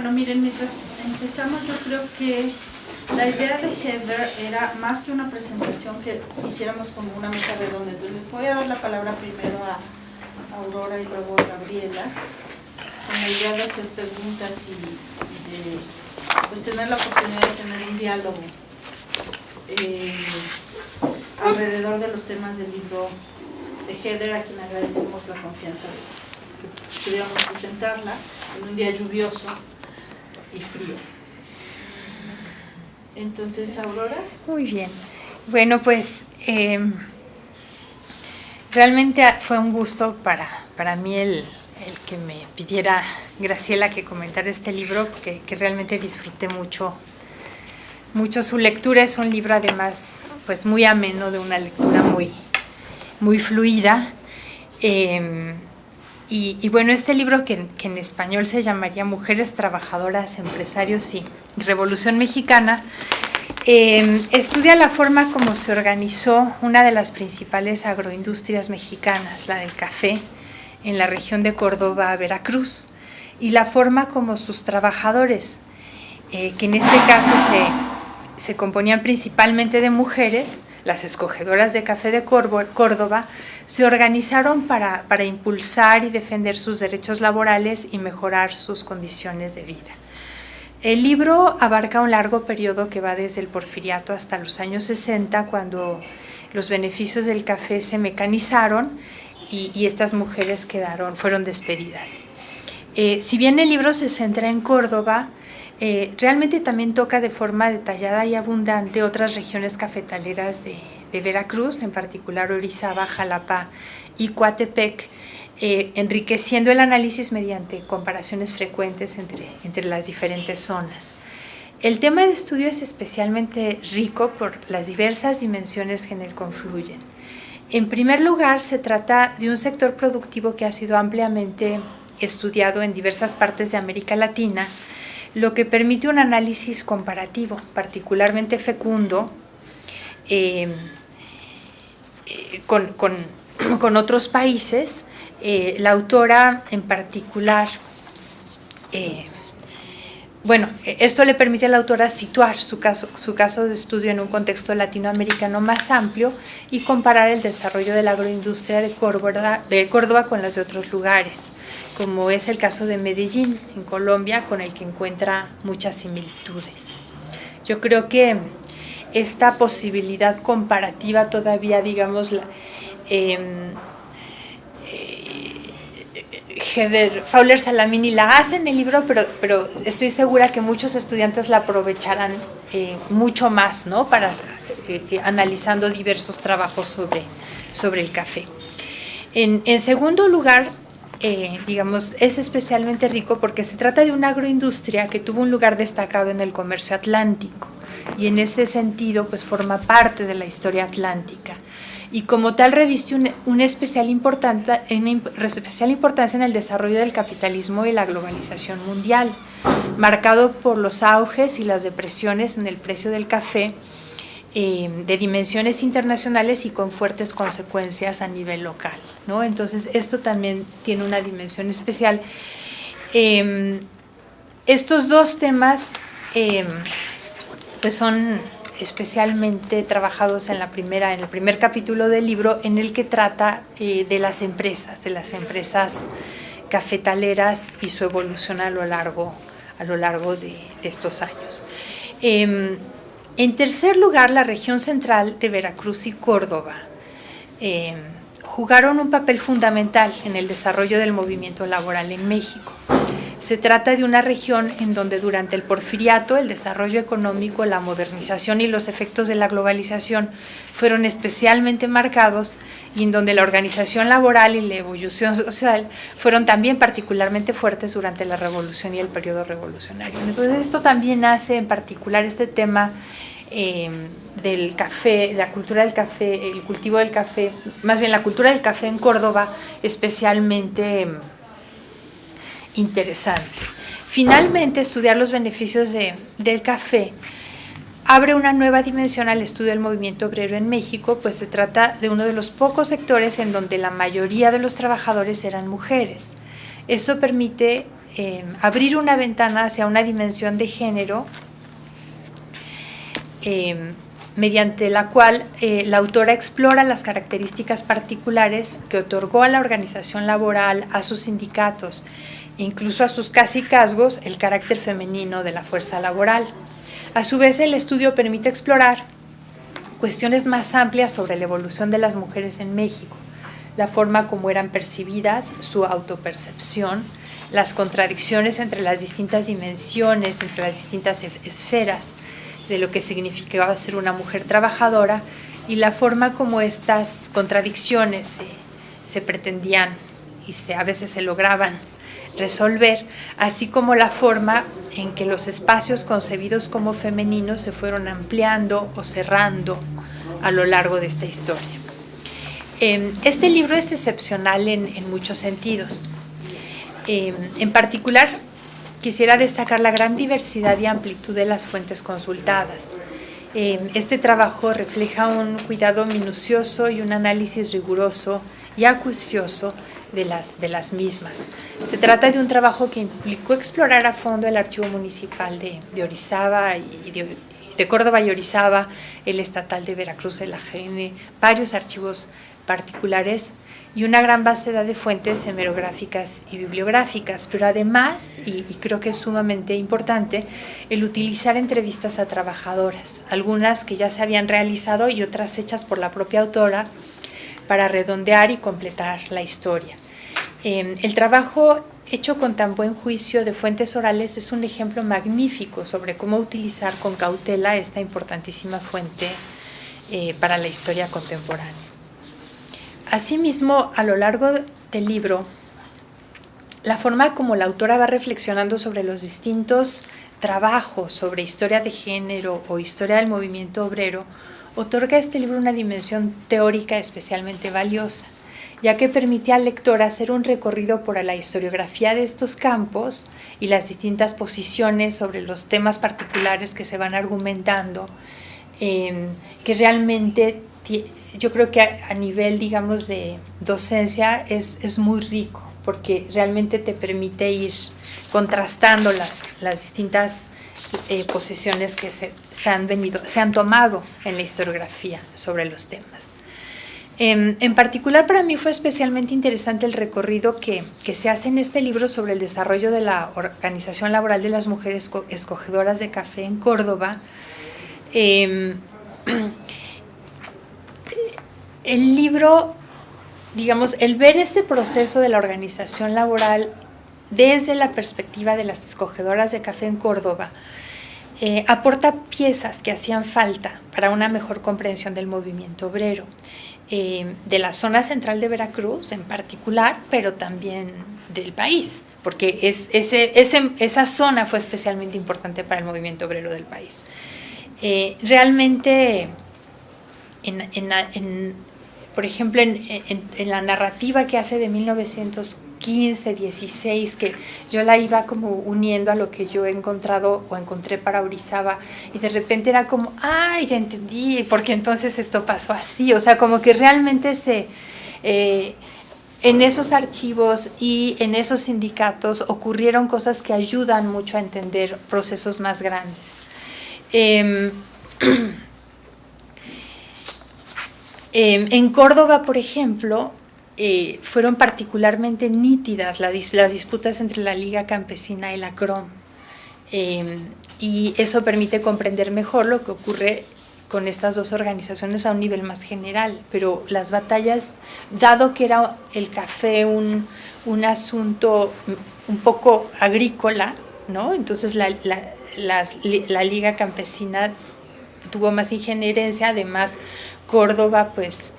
Bueno, miren, mientras empezamos, yo creo que la idea de Heather era más que una presentación que hiciéramos como una mesa redonda. Entonces les voy a dar la palabra primero a Aurora y luego a Gabriela, con la idea de hacer preguntas y de pues, tener la oportunidad de tener un diálogo alrededor de los temas del libro de Heather, a quien agradecemos la confianza de que pudiéramos presentarla en un día lluvioso y frío. Entonces, Aurora. Muy bien. Bueno, pues realmente fue un gusto para mí el que me pidiera Graciela que comentara este libro, que realmente disfruté mucho su lectura. Es un libro además pues muy ameno, de una lectura muy fluida. Y bueno, este libro que en español se llamaría Mujeres Trabajadoras, Empresarios y Revolución Mexicana, estudia la forma como se organizó una de las principales agroindustrias mexicanas, la del café, en la región de Córdoba, Veracruz, y la forma como sus trabajadores, que en este caso se componían principalmente de mujeres, las escogedoras de café de Córdoba, se organizaron para impulsar y defender sus derechos laborales y mejorar sus condiciones de vida. El libro abarca un largo periodo que va desde el Porfiriato hasta los años 60, cuando los beneficios del café se mecanizaron y estas mujeres fueron despedidas. Si bien el libro se centra en Córdoba, realmente también toca de forma detallada y abundante otras regiones cafetaleras de Veracruz, en particular Orizaba, Jalapa y Coatepec, enriqueciendo el análisis mediante comparaciones frecuentes entre las diferentes zonas. El tema de estudio es especialmente rico por las diversas dimensiones que en él confluyen. En primer lugar, se trata de un sector productivo que ha sido ampliamente estudiado en diversas partes de América Latina, lo que permite un análisis comparativo particularmente fecundo con otros países. La autora en particular, esto le permite a la autora situar su caso de estudio en un contexto latinoamericano más amplio y comparar el desarrollo de la agroindustria de Córdoba con las de otros lugares, como es el caso de Medellín, en Colombia, con el que encuentra muchas similitudes. Yo creo que esta posibilidad comparativa todavía, digamos, Heather Fowler Salamini la hace en el libro, pero estoy segura que muchos estudiantes la aprovecharán mucho más, ¿no? Para analizando diversos trabajos sobre el café. En segundo lugar, digamos, es especialmente rico porque se trata de una agroindustria que tuvo un lugar destacado en el comercio atlántico y en ese sentido pues forma parte de la historia atlántica. Y como tal reviste una especial importancia en el desarrollo del capitalismo y la globalización mundial, marcado por los auges y las depresiones en el precio del café de dimensiones internacionales y con fuertes consecuencias a nivel local, ¿no? Entonces esto también tiene una dimensión especial. Estos dos temas pues son especialmente trabajados en el primer capítulo del libro, en el que trata de las empresas cafetaleras y su evolución a lo largo de estos años. En tercer lugar, la región central de Veracruz y Córdoba jugaron un papel fundamental en el desarrollo del movimiento laboral en México. Se trata de una región en donde durante el Porfiriato el desarrollo económico, la modernización y los efectos de la globalización fueron especialmente marcados y en donde la organización laboral y la evolución social fueron también particularmente fuertes durante la Revolución y el periodo revolucionario. Entonces esto también hace en particular este tema del café, la cultura del café, el cultivo del café, más bien la cultura del café en Córdoba especialmente interesante. Finalmente, estudiar los beneficios del café abre una nueva dimensión al estudio del movimiento obrero en México, pues se trata de uno de los pocos sectores en donde la mayoría de los trabajadores eran mujeres. Esto permite abrir una ventana hacia una dimensión de género mediante la cual la autora explora las características particulares que otorgó a la organización laboral, a sus sindicatos, incluso a sus cacicazgos, el carácter femenino de la fuerza laboral. A su vez, el estudio permite explorar cuestiones más amplias sobre la evolución de las mujeres en México, la forma como eran percibidas, su autopercepción, las contradicciones entre las distintas dimensiones, entre las distintas esferas de lo que significaba ser una mujer trabajadora y la forma como estas contradicciones se pretendían y a veces se lograban resolver, así como la forma en que los espacios concebidos como femeninos se fueron ampliando o cerrando a lo largo de esta historia. Este libro es excepcional en muchos sentidos. En particular, quisiera destacar la gran diversidad y amplitud de las fuentes consultadas. Este trabajo refleja un cuidado minucioso y un análisis riguroso y acucioso de las mismas. Se trata de un trabajo que implicó explorar a fondo el Archivo Municipal de Orizaba y de Córdoba y Orizaba, el Estatal de Veracruz, el AGN, varios archivos particulares y una gran base de fuentes hemerográficas y bibliográficas, pero además, y creo que es sumamente importante, el utilizar entrevistas a trabajadoras, algunas que ya se habían realizado y otras hechas por la propia autora para redondear y completar la historia. El trabajo hecho con tan buen juicio de fuentes orales es un ejemplo magnífico sobre cómo utilizar con cautela esta importantísima fuente para la historia contemporánea. Asimismo, a lo largo del libro, la forma como la autora va reflexionando sobre los distintos trabajos sobre historia de género o historia del movimiento obrero otorga a este libro una dimensión teórica especialmente valiosa, ya que permite al lector hacer un recorrido por la historiografía de estos campos y las distintas posiciones sobre los temas particulares que se van argumentando, que realmente yo creo que a nivel, digamos, de docencia es muy rico, porque realmente te permite ir contrastando las distintas posiciones que se han tomado en la historiografía sobre los temas. En particular, para mí fue especialmente interesante el recorrido que se hace en este libro sobre el desarrollo de la organización laboral de las mujeres escogedoras de café en Córdoba. El libro, digamos, el ver este proceso de la organización laboral desde la perspectiva de las escogedoras de café en Córdoba, aporta piezas que hacían falta para una mejor comprensión del movimiento obrero, de la zona central de Veracruz en particular, pero también del país, porque esa zona fue especialmente importante para el movimiento obrero del país. Realmente, por ejemplo, en la narrativa que hace de 1915, 16, que yo la iba como uniendo a lo que yo he encontrado o encontré para Orizaba, y de repente era como, ¡ay, ya entendí! Porque entonces esto pasó así, o sea, como que realmente en esos archivos y en esos sindicatos ocurrieron cosas que ayudan mucho a entender procesos más grandes. En Córdoba, por ejemplo, fueron particularmente nítidas las disputas entre la Liga Campesina y la CROM, y eso permite comprender mejor lo que ocurre con estas dos organizaciones a un nivel más general, pero las batallas, dado que era el café un asunto un poco agrícola, ¿no? Entonces la Liga Campesina tuvo más injerencia. Además, Córdoba, pues,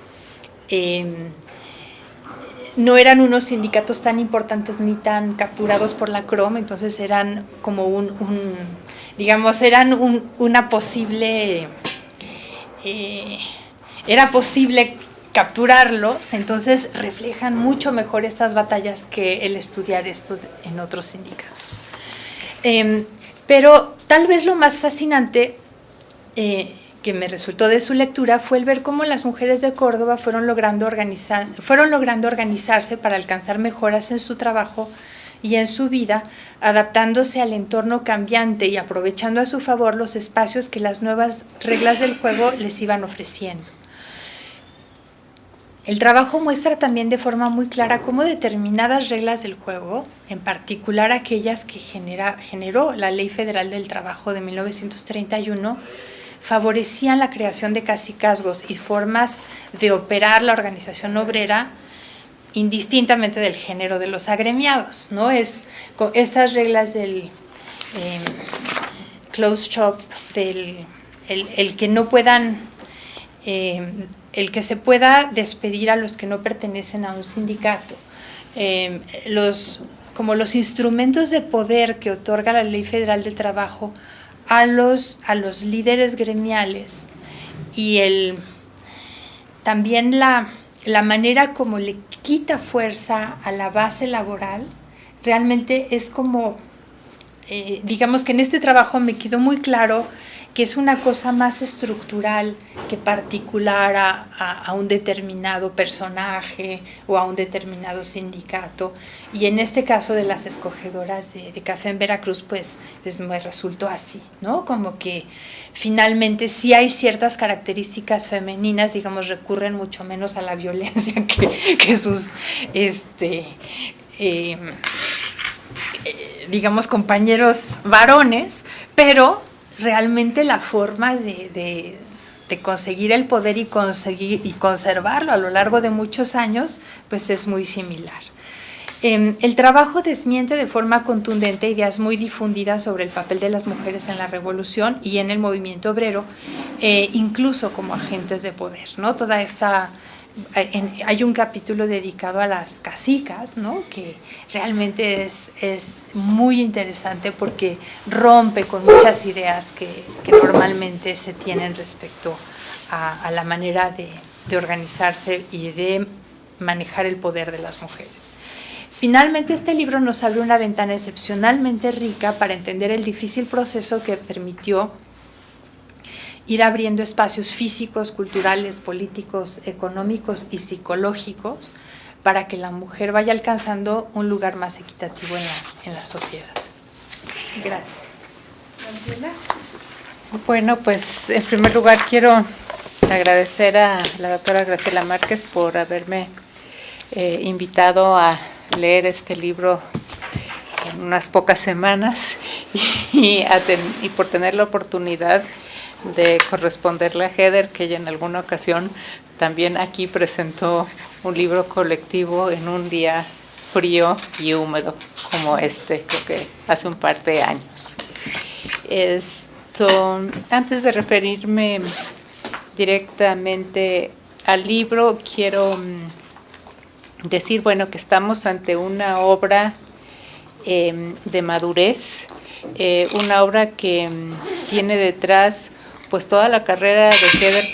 no eran unos sindicatos tan importantes ni tan capturados por la CROM, entonces eran como una posible, era posible capturarlos, entonces reflejan mucho mejor estas batallas que el estudiar esto en otros sindicatos. Pero tal vez lo más fascinante que me resultó de su lectura fue el ver cómo las mujeres de Córdoba fueron logrando organizarse para alcanzar mejoras en su trabajo y en su vida, adaptándose al entorno cambiante y aprovechando a su favor los espacios que las nuevas reglas del juego les iban ofreciendo. El trabajo muestra también de forma muy clara cómo determinadas reglas del juego, en particular aquellas que generó la Ley Federal del Trabajo de 1931, favorecían la creación de cacicazgos y formas de operar la organización obrera indistintamente del género de los agremiados, ¿no? Estas reglas del close shop, el que no puedan, el que se pueda despedir a los que no pertenecen a un sindicato, como los instrumentos de poder que otorga la Ley Federal del Trabajo a los líderes gremiales y también la manera como le quita fuerza a la base laboral, realmente es como, digamos que en este trabajo me quedó muy claro que es una cosa más estructural que particular a un determinado personaje o a un determinado sindicato. Y en este caso de las escogedoras de café en Veracruz, pues me resultó así, ¿no? Como que finalmente sí hay ciertas características femeninas, digamos, recurren mucho menos a la violencia que sus, digamos, compañeros varones, pero realmente la forma de conseguir el poder y conservarlo a lo largo de muchos años, pues es muy similar. El trabajo desmiente de forma contundente ideas muy difundidas sobre el papel de las mujeres en la revolución y en el movimiento obrero, incluso como agentes de poder, ¿no? Hay un capítulo dedicado a las cacicas, ¿no? Que realmente es muy interesante porque rompe con muchas ideas que normalmente se tienen respecto a la manera de organizarse y de manejar el poder de las mujeres. Finalmente, este libro nos abre una ventana excepcionalmente rica para entender el difícil proceso que permitió ir abriendo espacios físicos, culturales, políticos, económicos y psicológicos para que la mujer vaya alcanzando un lugar más equitativo en la sociedad. Gracias. Bueno, pues en primer lugar quiero agradecer a la doctora Graciela Márquez por haberme invitado a leer este libro en unas pocas semanas y por tener la oportunidad de corresponderle a Heather, que ella en alguna ocasión también aquí presentó un libro colectivo en un día frío y húmedo como este, creo que hace un par de años. Antes de referirme directamente al libro, quiero decir, bueno, que estamos ante una obra de madurez, una obra que tiene detrás pues toda la carrera de Heather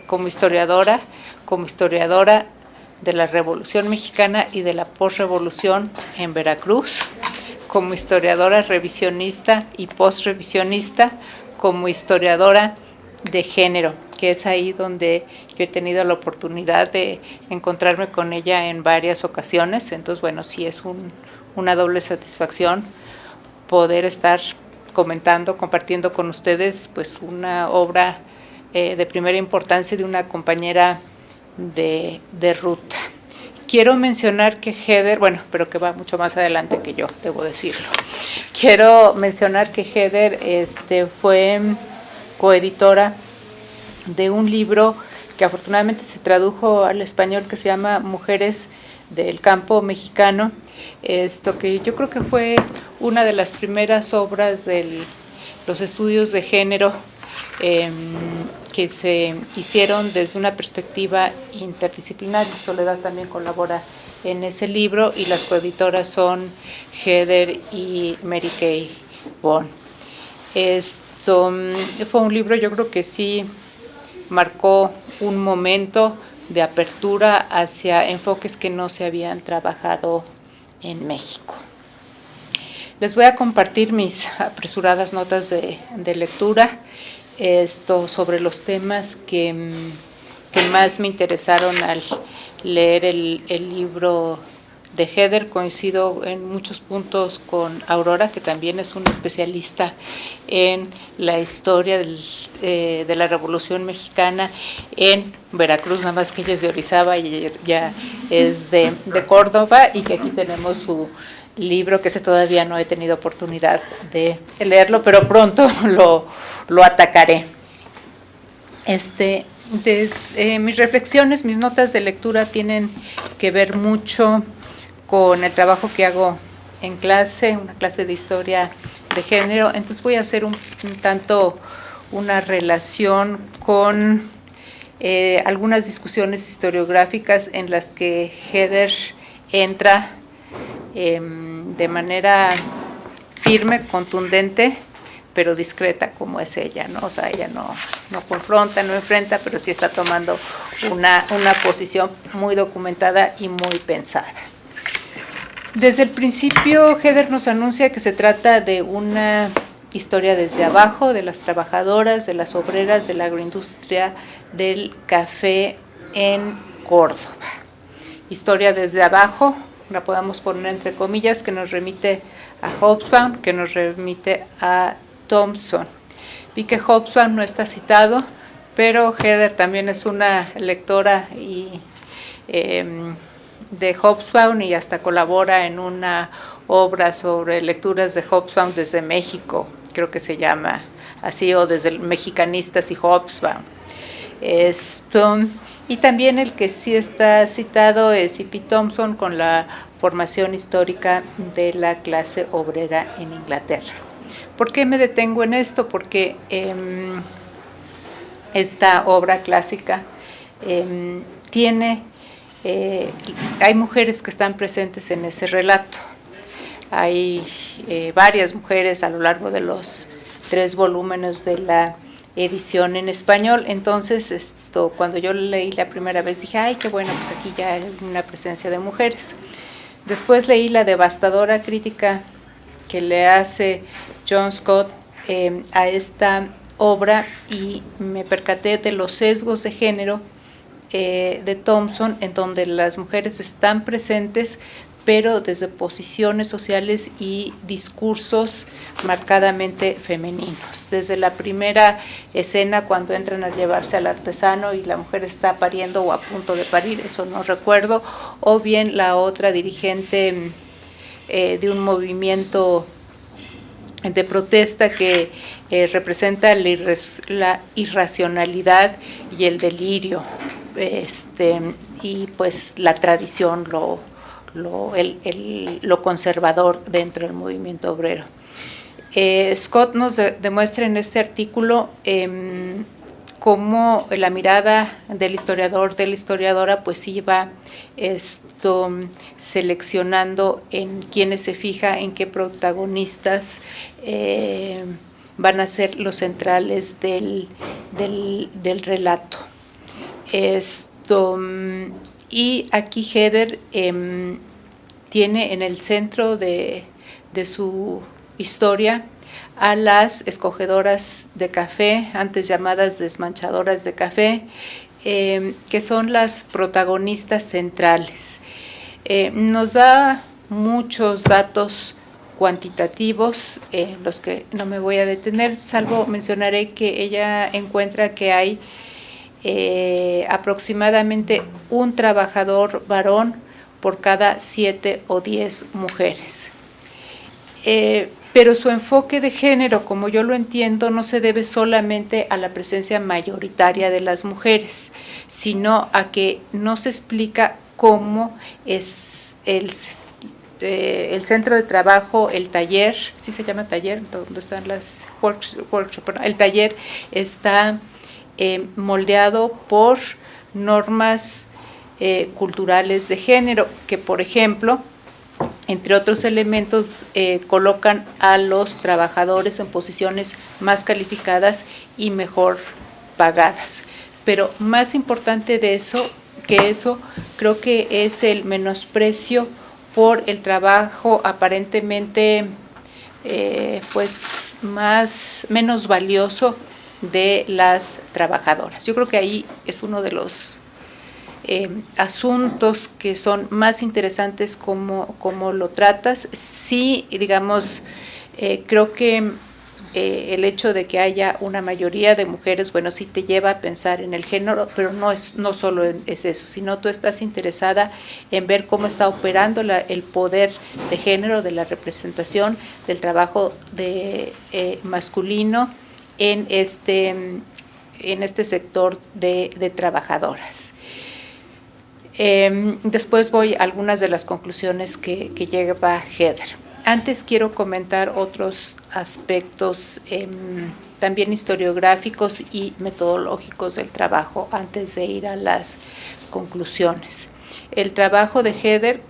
como historiadora de la Revolución Mexicana y de la posrevolución en Veracruz, como historiadora revisionista y posrevisionista, como historiadora de género, que es ahí donde yo he tenido la oportunidad de encontrarme con ella en varias ocasiones. Entonces, bueno, sí es una doble satisfacción poder estar compartiendo con ustedes pues una obra de primera importancia de una compañera de ruta. Quiero mencionar que Heather, pero que va mucho más adelante que yo, debo decirlo. Quiero mencionar que Heather fue coeditora de un libro que afortunadamente se tradujo al español, que se llama Mujeres del Campo Mexicano, que yo creo que fue una de las primeras obras de los estudios de género que se hicieron desde una perspectiva interdisciplinaria. Soledad también colabora en ese libro y las coeditoras son Heather y Mary Kay Bond. Fue un libro, yo creo que sí marcó un momento de apertura hacia enfoques que no se habían trabajado en México. Les voy a compartir mis apresuradas notas de lectura sobre los temas que más me interesaron al leer el libro de Heather. Coincido en muchos puntos con Aurora, que también es una especialista en la historia de la Revolución Mexicana en Veracruz, nada más que ella es de Orizaba y ella es de Córdoba, y que aquí tenemos su libro, que ese todavía no he tenido oportunidad de leerlo, pero pronto lo atacaré. Mis reflexiones, mis notas de lectura tienen que ver mucho con el trabajo que hago en clase, una clase de historia de género. Entonces voy a hacer un tanto una relación con algunas discusiones historiográficas en las que Heather entra de manera firme, contundente, pero discreta, como es ella, ¿no? O sea, ella no confronta, no enfrenta, pero sí está tomando una posición muy documentada y muy pensada. Desde el principio, Heather nos anuncia que se trata de una historia desde abajo, de las trabajadoras, de las obreras de la agroindustria del café en Córdoba. Historia desde abajo, la podemos poner entre comillas, que nos remite a Hobsbawm, que nos remite a Thompson. Vi que Hobsbawm no está citado, pero Heather también es una lectora de Hobsbawm, y hasta colabora en una obra sobre lecturas de Hobsbawm desde México, creo que se llama así, o desde Mexicanistas y Hobsbawm. Y también el que sí está citado es E.P. Thompson, con la formación histórica de la clase obrera en Inglaterra. ¿Por qué me detengo en esto? Porque esta obra clásica hay mujeres que están presentes en ese relato. Hay varias mujeres a lo largo de los 3 volúmenes de la edición en español. Entonces, cuando yo leí la primera vez, dije, ay, qué bueno, pues aquí ya hay una presencia de mujeres. Después leí la devastadora crítica que le hace John Scott a esta obra, y me percaté de los sesgos de género de Thompson, en donde las mujeres están presentes, pero desde posiciones sociales y discursos marcadamente femeninos. Desde la primera escena, cuando entran a llevarse al artesano y la mujer está pariendo o a punto de parir, eso no recuerdo, o bien la otra dirigente de un movimiento de protesta que representa la irracionalidad y el delirio, y pues la tradición, lo conservador dentro del movimiento obrero. Scott nos demuestra en este artículo cómo la mirada del historiador, de la historiadora, pues iba seleccionando en quiénes se fija, en qué protagonistas van a ser los centrales del relato. Y aquí Heather tiene en el centro de su historia a las escogedoras de café, antes llamadas desmanchadoras de café, que son las protagonistas centrales. Nos da muchos datos cuantitativos, los que no me voy a detener, salvo mencionaré que ella encuentra que hay aproximadamente un trabajador varón por cada 7 o 10 mujeres. Pero su enfoque de género, como yo lo entiendo, no se debe solamente a la presencia mayoritaria de las mujeres, sino a que no se explica cómo es el centro de trabajo, el taller, ¿sí se llama taller? ¿Dónde están las workshops? El taller está moldeado por normas culturales de género, que por ejemplo, entre otros elementos, colocan a los trabajadores en posiciones más calificadas y mejor pagadas. Pero más importante de eso, creo que es el menosprecio por el trabajo aparentemente menos valioso de las trabajadoras. Yo creo que ahí es uno de los asuntos que son más interesantes como lo tratas. Sí, digamos, creo que el hecho de que haya una mayoría de mujeres, bueno, sí te lleva a pensar en el género, pero no solo es eso, sino tú estás interesada en ver cómo está operando el poder de género, de la representación, del trabajo masculino en este sector de trabajadoras. Después voy a algunas de las conclusiones que lleva Heather. Antes quiero comentar otros aspectos también historiográficos y metodológicos del trabajo antes de ir a las conclusiones. El trabajo de Heather,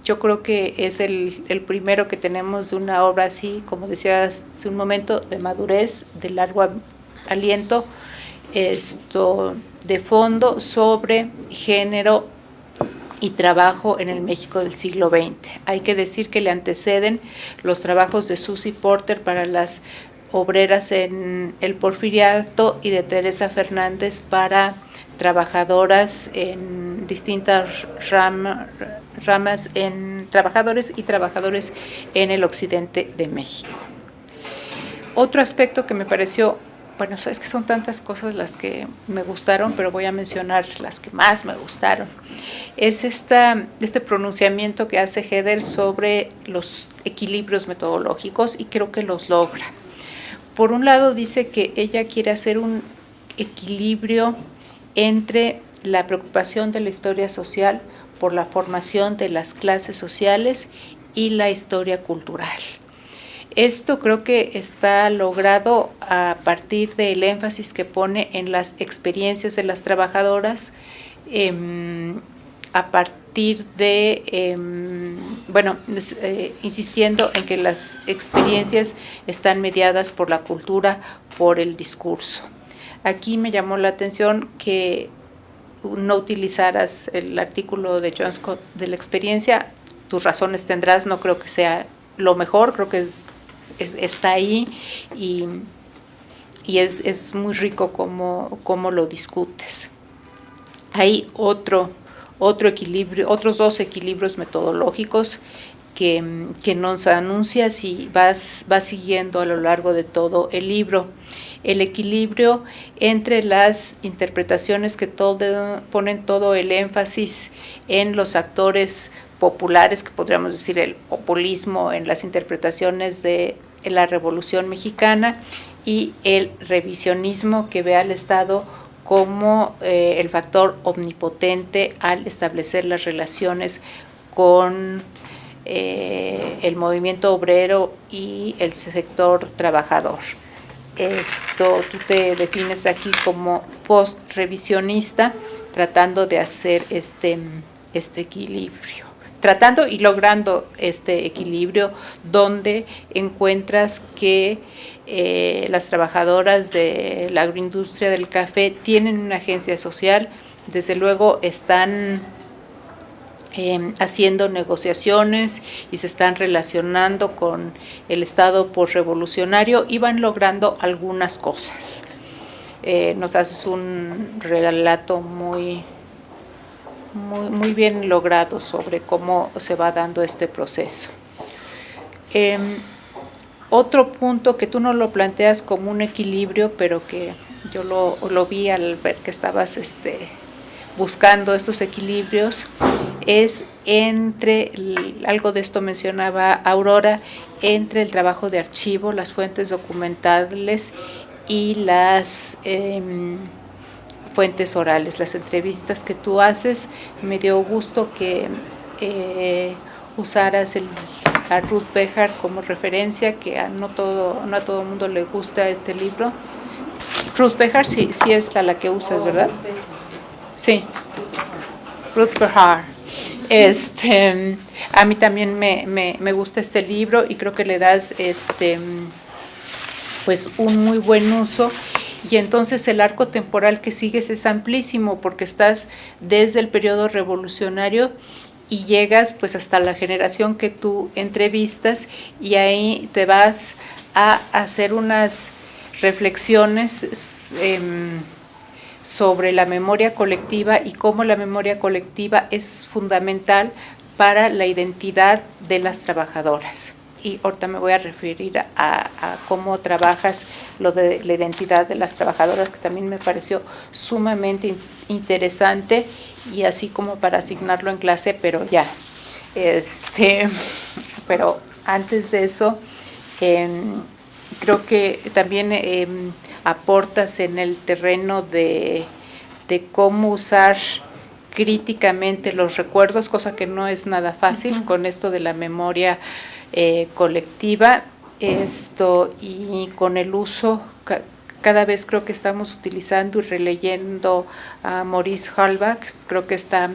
yo creo que es el primero que tenemos de una obra así, como decía hace un momento, de madurez, de largo aliento, de fondo sobre género y trabajo en el México del siglo XX. Hay que decir que le anteceden los trabajos de Susie Porter para las obreras en el Porfiriato y de Teresa Fernández para trabajadoras en distintas ramas, en trabajadores y trabajadores en el occidente de México. Otro aspecto que me pareció, bueno, es que son tantas cosas las que me gustaron, pero voy a mencionar las que más me gustaron. Es este pronunciamiento que hace Heather sobre los equilibrios metodológicos y creo que los logra. Por un lado dice que ella quiere hacer un equilibrio entre la preocupación de la historia social por la formación de las clases sociales y la historia cultural. Esto creo que está logrado a partir del énfasis que pone en las experiencias de las trabajadoras, a partir de, insistiendo en que las experiencias están mediadas por la cultura, por el discurso. Aquí me llamó la atención que no utilizaras el artículo de Joan Scott de la experiencia. Tus razones tendrás, no creo que sea lo mejor, creo que está ahí y es muy rico cómo lo discutes. Hay otro equilibrio, otros dos equilibrios metodológicos que nos anuncias y vas siguiendo a lo largo de todo el libro. El equilibrio entre las interpretaciones que ponen todo el énfasis en los actores populares, que podríamos decir el populismo en las interpretaciones de la Revolución Mexicana, y el revisionismo que ve al Estado como el factor omnipotente al establecer las relaciones con el movimiento obrero y el sector trabajador. Tú te defines aquí como post-revisionista, tratando de hacer este equilibrio. Tratando y logrando este equilibrio donde encuentras que las trabajadoras de la agroindustria del café tienen una agencia social, desde luego están haciendo negociaciones y se están relacionando con el Estado postrevolucionario y van logrando algunas cosas. Nos haces un relato muy bien logrado sobre cómo se va dando este proceso. Otro punto que tú no lo planteas como un equilibrio, pero que yo lo vi al ver que estabas buscando estos equilibrios, es entre, algo de esto mencionaba Aurora, entre el trabajo de archivo, las fuentes documentales y las fuentes orales, las entrevistas que tú haces. Me dio gusto que usaras a Ruth Behar como referencia, que no a todo el mundo le gusta este libro. Ruth Behar sí es la que usas, ¿verdad? Sí, Ruth Behar. A mí también me gusta este libro y creo que le das pues un muy buen uso. Y entonces el arco temporal que sigues es amplísimo porque estás desde el periodo revolucionario y llegas pues hasta la generación que tú entrevistas, y ahí te vas a hacer unas reflexiones sobre la memoria colectiva y cómo la memoria colectiva es fundamental para la identidad de las trabajadoras. Y ahorita me voy a referir a cómo trabajas lo de la identidad de las trabajadoras, que también me pareció sumamente interesante, y así como para asignarlo en clase, pero ya. Pero antes de eso, creo que también aportas en el terreno de cómo usar críticamente los recuerdos, cosa que no es nada fácil con esto de la memoria colectiva, y con el uso, cada vez creo que estamos utilizando y releyendo a Maurice Halbach, creo que está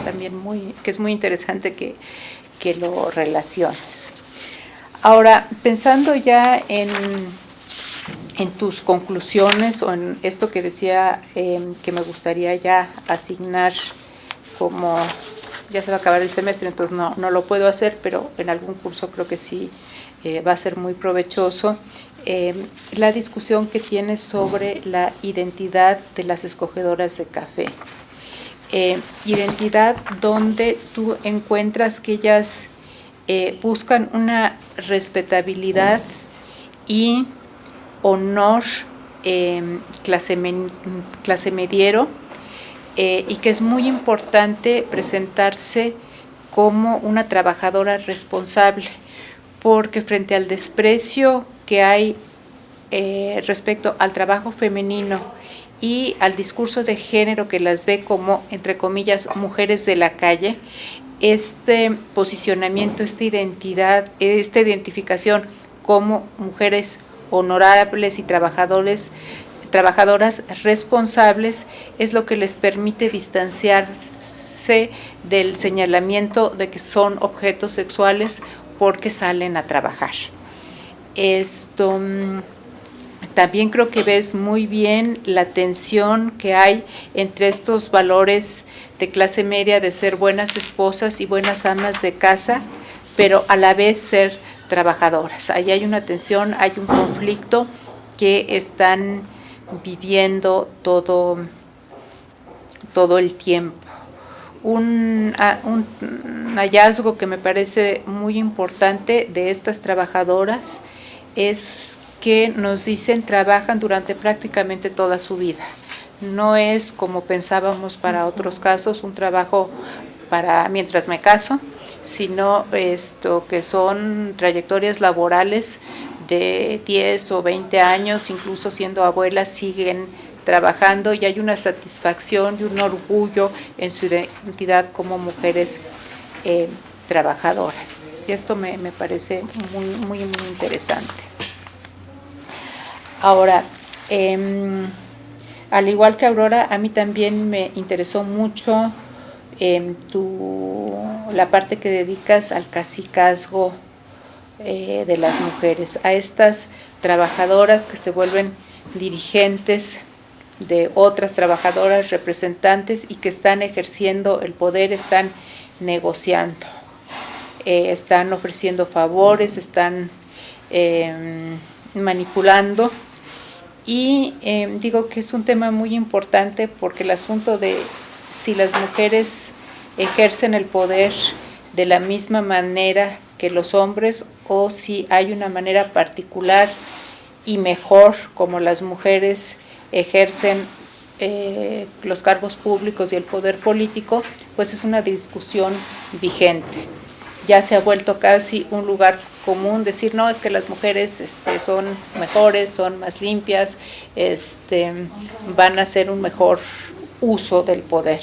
también que es muy interesante que lo relaciones. Ahora, pensando ya en tus conclusiones o en esto que decía que me gustaría ya asignar, como ya se va a acabar el semestre, entonces no lo puedo hacer, pero en algún curso creo que sí va a ser muy provechoso, la discusión que tienes sobre la identidad de las escogedoras de café. Identidad donde tú encuentras que ellas buscan una respetabilidad y honor clase mediero, y que es muy importante presentarse como una trabajadora responsable, porque frente al desprecio que hay respecto al trabajo femenino y al discurso de género que las ve como, entre comillas, mujeres de la calle, este posicionamiento, esta identidad, esta identificación como mujeres honorables y trabajadoras responsables es lo que les permite distanciarse del señalamiento de que son objetos sexuales porque salen a trabajar. También creo que ves muy bien la tensión que hay entre estos valores de clase media de ser buenas esposas y buenas amas de casa, pero a la vez ser trabajadoras. Ahí hay una tensión, hay un conflicto que están viviendo todo el tiempo. Un hallazgo que me parece muy importante de estas trabajadoras es que nos dicen trabajan durante prácticamente toda su vida. No es como pensábamos para otros casos, un trabajo para mientras me caso, sino que son trayectorias laborales de 10 o 20 años, incluso siendo abuelas siguen trabajando, y hay una satisfacción y un orgullo en su identidad como mujeres trabajadoras. Y esto me parece muy, muy, muy interesante. Ahora, al igual que Aurora, a mí también me interesó mucho la parte que dedicas al cacicazgo de las mujeres, a estas trabajadoras que se vuelven dirigentes de otras trabajadoras, representantes, y que están ejerciendo el poder, están negociando, están ofreciendo favores, están manipulando. Y digo que es un tema muy importante porque el asunto de si las mujeres ejercen el poder de la misma manera que los hombres o si hay una manera particular y mejor como las mujeres ejercen los cargos públicos y el poder político, pues es una discusión vigente. Ya se ha vuelto casi un lugar común decir, no, es que las mujeres son mejores, son más limpias, van a hacer un mejor uso del poder.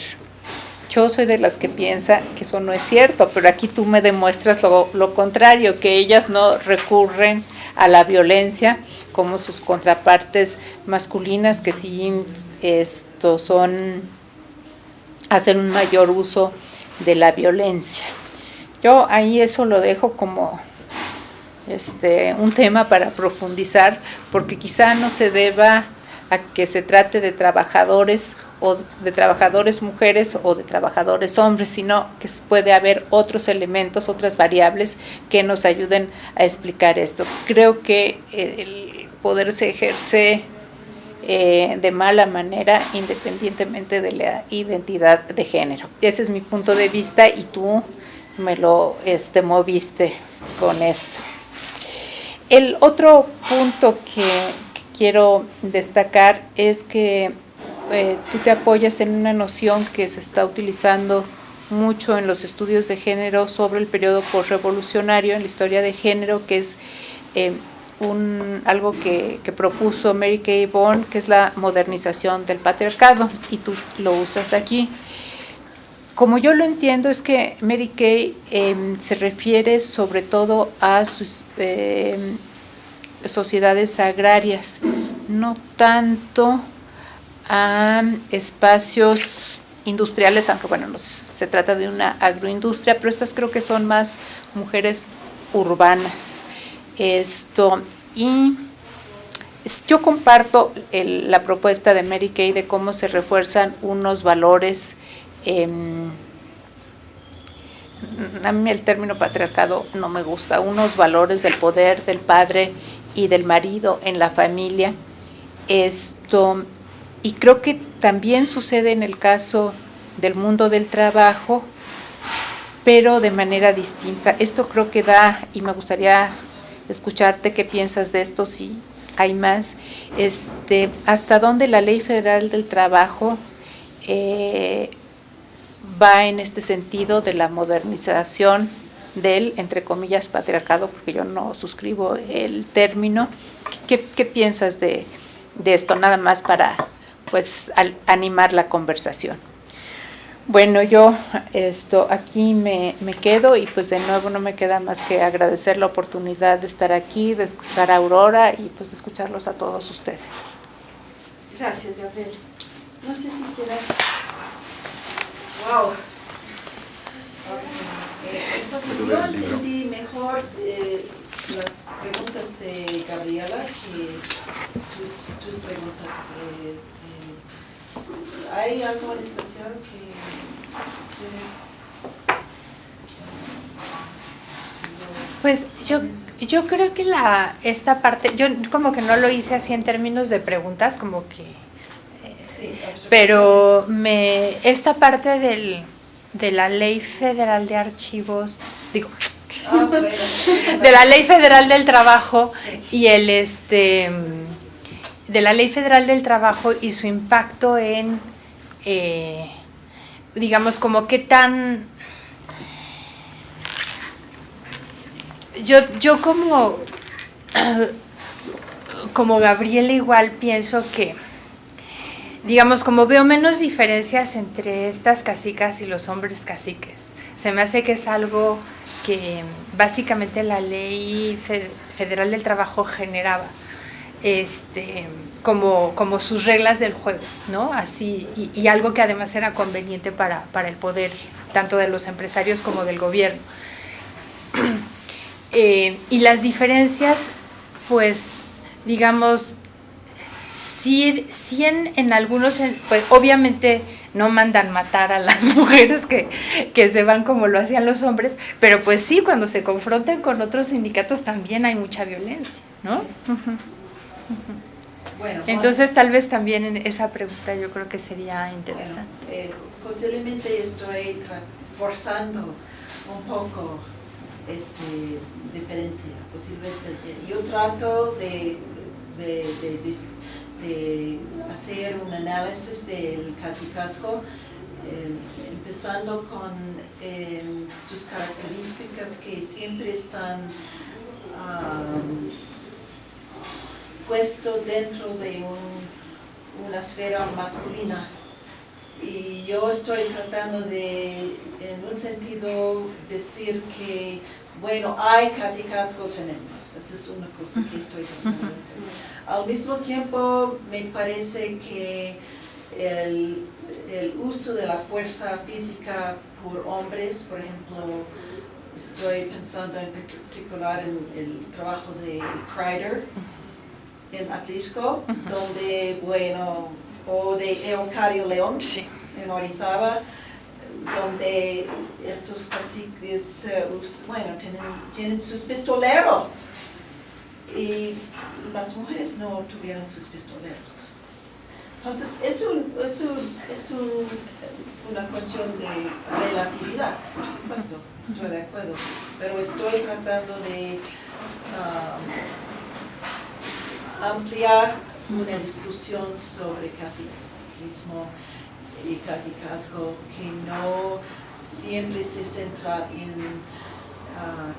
Yo soy de las que piensa que eso no es cierto, pero aquí tú me demuestras lo contrario, que ellas no recurren a la violencia como sus contrapartes masculinas, que sí hacen un mayor uso de la violencia. Yo ahí eso lo dejo como un tema para profundizar, porque quizá no se deba a que se trate de trabajadores o de trabajadores mujeres o de trabajadores hombres, sino que puede haber otros elementos, otras variables que nos ayuden a explicar esto. Creo que el poder se ejerce de mala manera, independientemente de la identidad de género. Ese es mi punto de vista y tú me lo moviste con esto. El otro punto que quiero destacar es que tú te apoyas en una noción que se está utilizando mucho en los estudios de género sobre el periodo postrevolucionario en la historia de género, que es algo que propuso Mary Kay Vaughan, que es la modernización del patriarcado, y tú lo usas aquí. Como yo lo entiendo, es que Mary Kay se refiere sobre todo a sus sociedades agrarias, no tanto a espacios industriales, aunque bueno, no se trata de una agroindustria, pero estas creo que son más mujeres urbanas. Y yo comparto la propuesta de Mary Kay de cómo se refuerzan unos valores. A mí el término patriarcado no me gusta, unos valores del poder del padre y del marido en la familia. Y creo que también sucede en el caso del mundo del trabajo, pero de manera distinta. Esto creo que da, y me gustaría escucharte qué piensas de esto, si hay más, hasta dónde la Ley Federal del Trabajo va en este sentido de la modernización del, entre comillas, patriarcado, porque yo no suscribo el término. ¿Qué piensas de esto? Nada más para pues animar la conversación. Bueno, yo aquí me quedo y pues de nuevo no me queda más que agradecer la oportunidad de estar aquí, de escuchar a Aurora y pues escucharlos a todos ustedes. Gracias, Gabriel. No sé si quieras... ¡Wow! Yo entendí mejor las preguntas de Gabriela que tus preguntas. ¿Hay algo en especial que Pues yo creo que esta parte, yo como que no lo hice así en términos de preguntas, como que... sí, pero esta parte de la Ley Federal de Archivos, digo... bueno. de la Ley Federal del Trabajo, sí. Y de la Ley Federal del Trabajo y su impacto en, digamos, como qué tan... Yo como Gabriela igual pienso que, digamos, como veo menos diferencias entre estas cacicas y los hombres caciques, se me hace que es algo que básicamente la Ley Federal del Trabajo generaba, como sus reglas del juego, ¿no? Así, y algo que además era conveniente para el poder, tanto de los empresarios como del gobierno. Y las diferencias, pues, digamos, sí en algunos, pues obviamente no mandan matar a las mujeres que se van como lo hacían los hombres, pero pues sí, cuando se confrontan con otros sindicatos también hay mucha violencia, ¿no? Sí. Bueno, entonces tal vez también en esa pregunta yo creo que sería interesante. Bueno, posiblemente estoy forzando un poco diferencia, posiblemente. Yo trato de hacer un análisis del cacicazgo, empezando con sus características que siempre están puestos dentro de una esfera masculina. Y yo estoy tratando de, en un sentido, decir que, bueno, hay cacicazgos femeninos. Esa es una cosa que estoy tratando de hacer. Al mismo tiempo, me parece que el uso de la fuerza física por hombres, por ejemplo, estoy pensando en particular en el trabajo de Kreider en Atlisco, donde, bueno, o de Eucario León, sí, en Orizaba, donde estos caciques, bueno, tienen sus pistoleros, y las mujeres no tuvieron sus pistoleros. Entonces, una cuestión de relatividad, por supuesto, estoy de acuerdo, pero estoy tratando de ampliar una discusión sobre caciquismo y cacicazgo que no siempre se centra en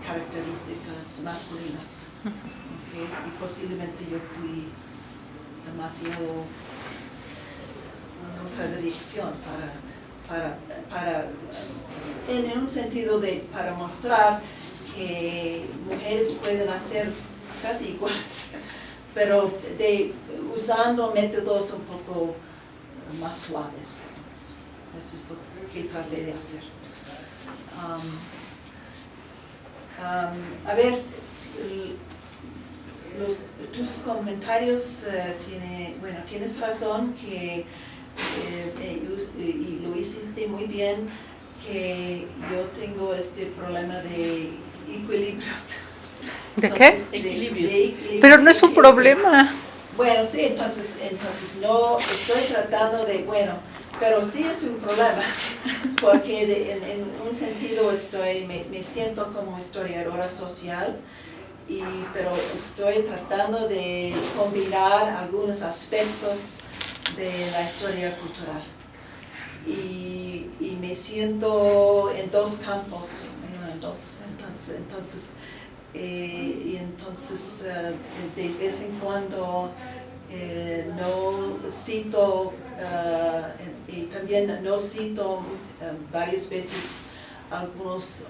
características masculinas. ¿Okay? Y posiblemente yo fui demasiado en otra dirección en un sentido para mostrar que mujeres pueden hacer casi iguales, pero usando métodos un poco más suaves. Eso es lo que traté de hacer. A ver, tus comentarios tienes razón que y lo hiciste muy bien, que yo tengo este problema de equilibrios. ¿De qué? Equilibrios. Pero no es un problema. Bueno, sí, entonces no estoy tratando de, pero sí es un problema, porque en un sentido me siento como historiadora social, pero estoy tratando de combinar algunos aspectos de la historia cultural. Y me siento en dos campos, entonces de vez en cuando no cito y también no cito varias veces algunos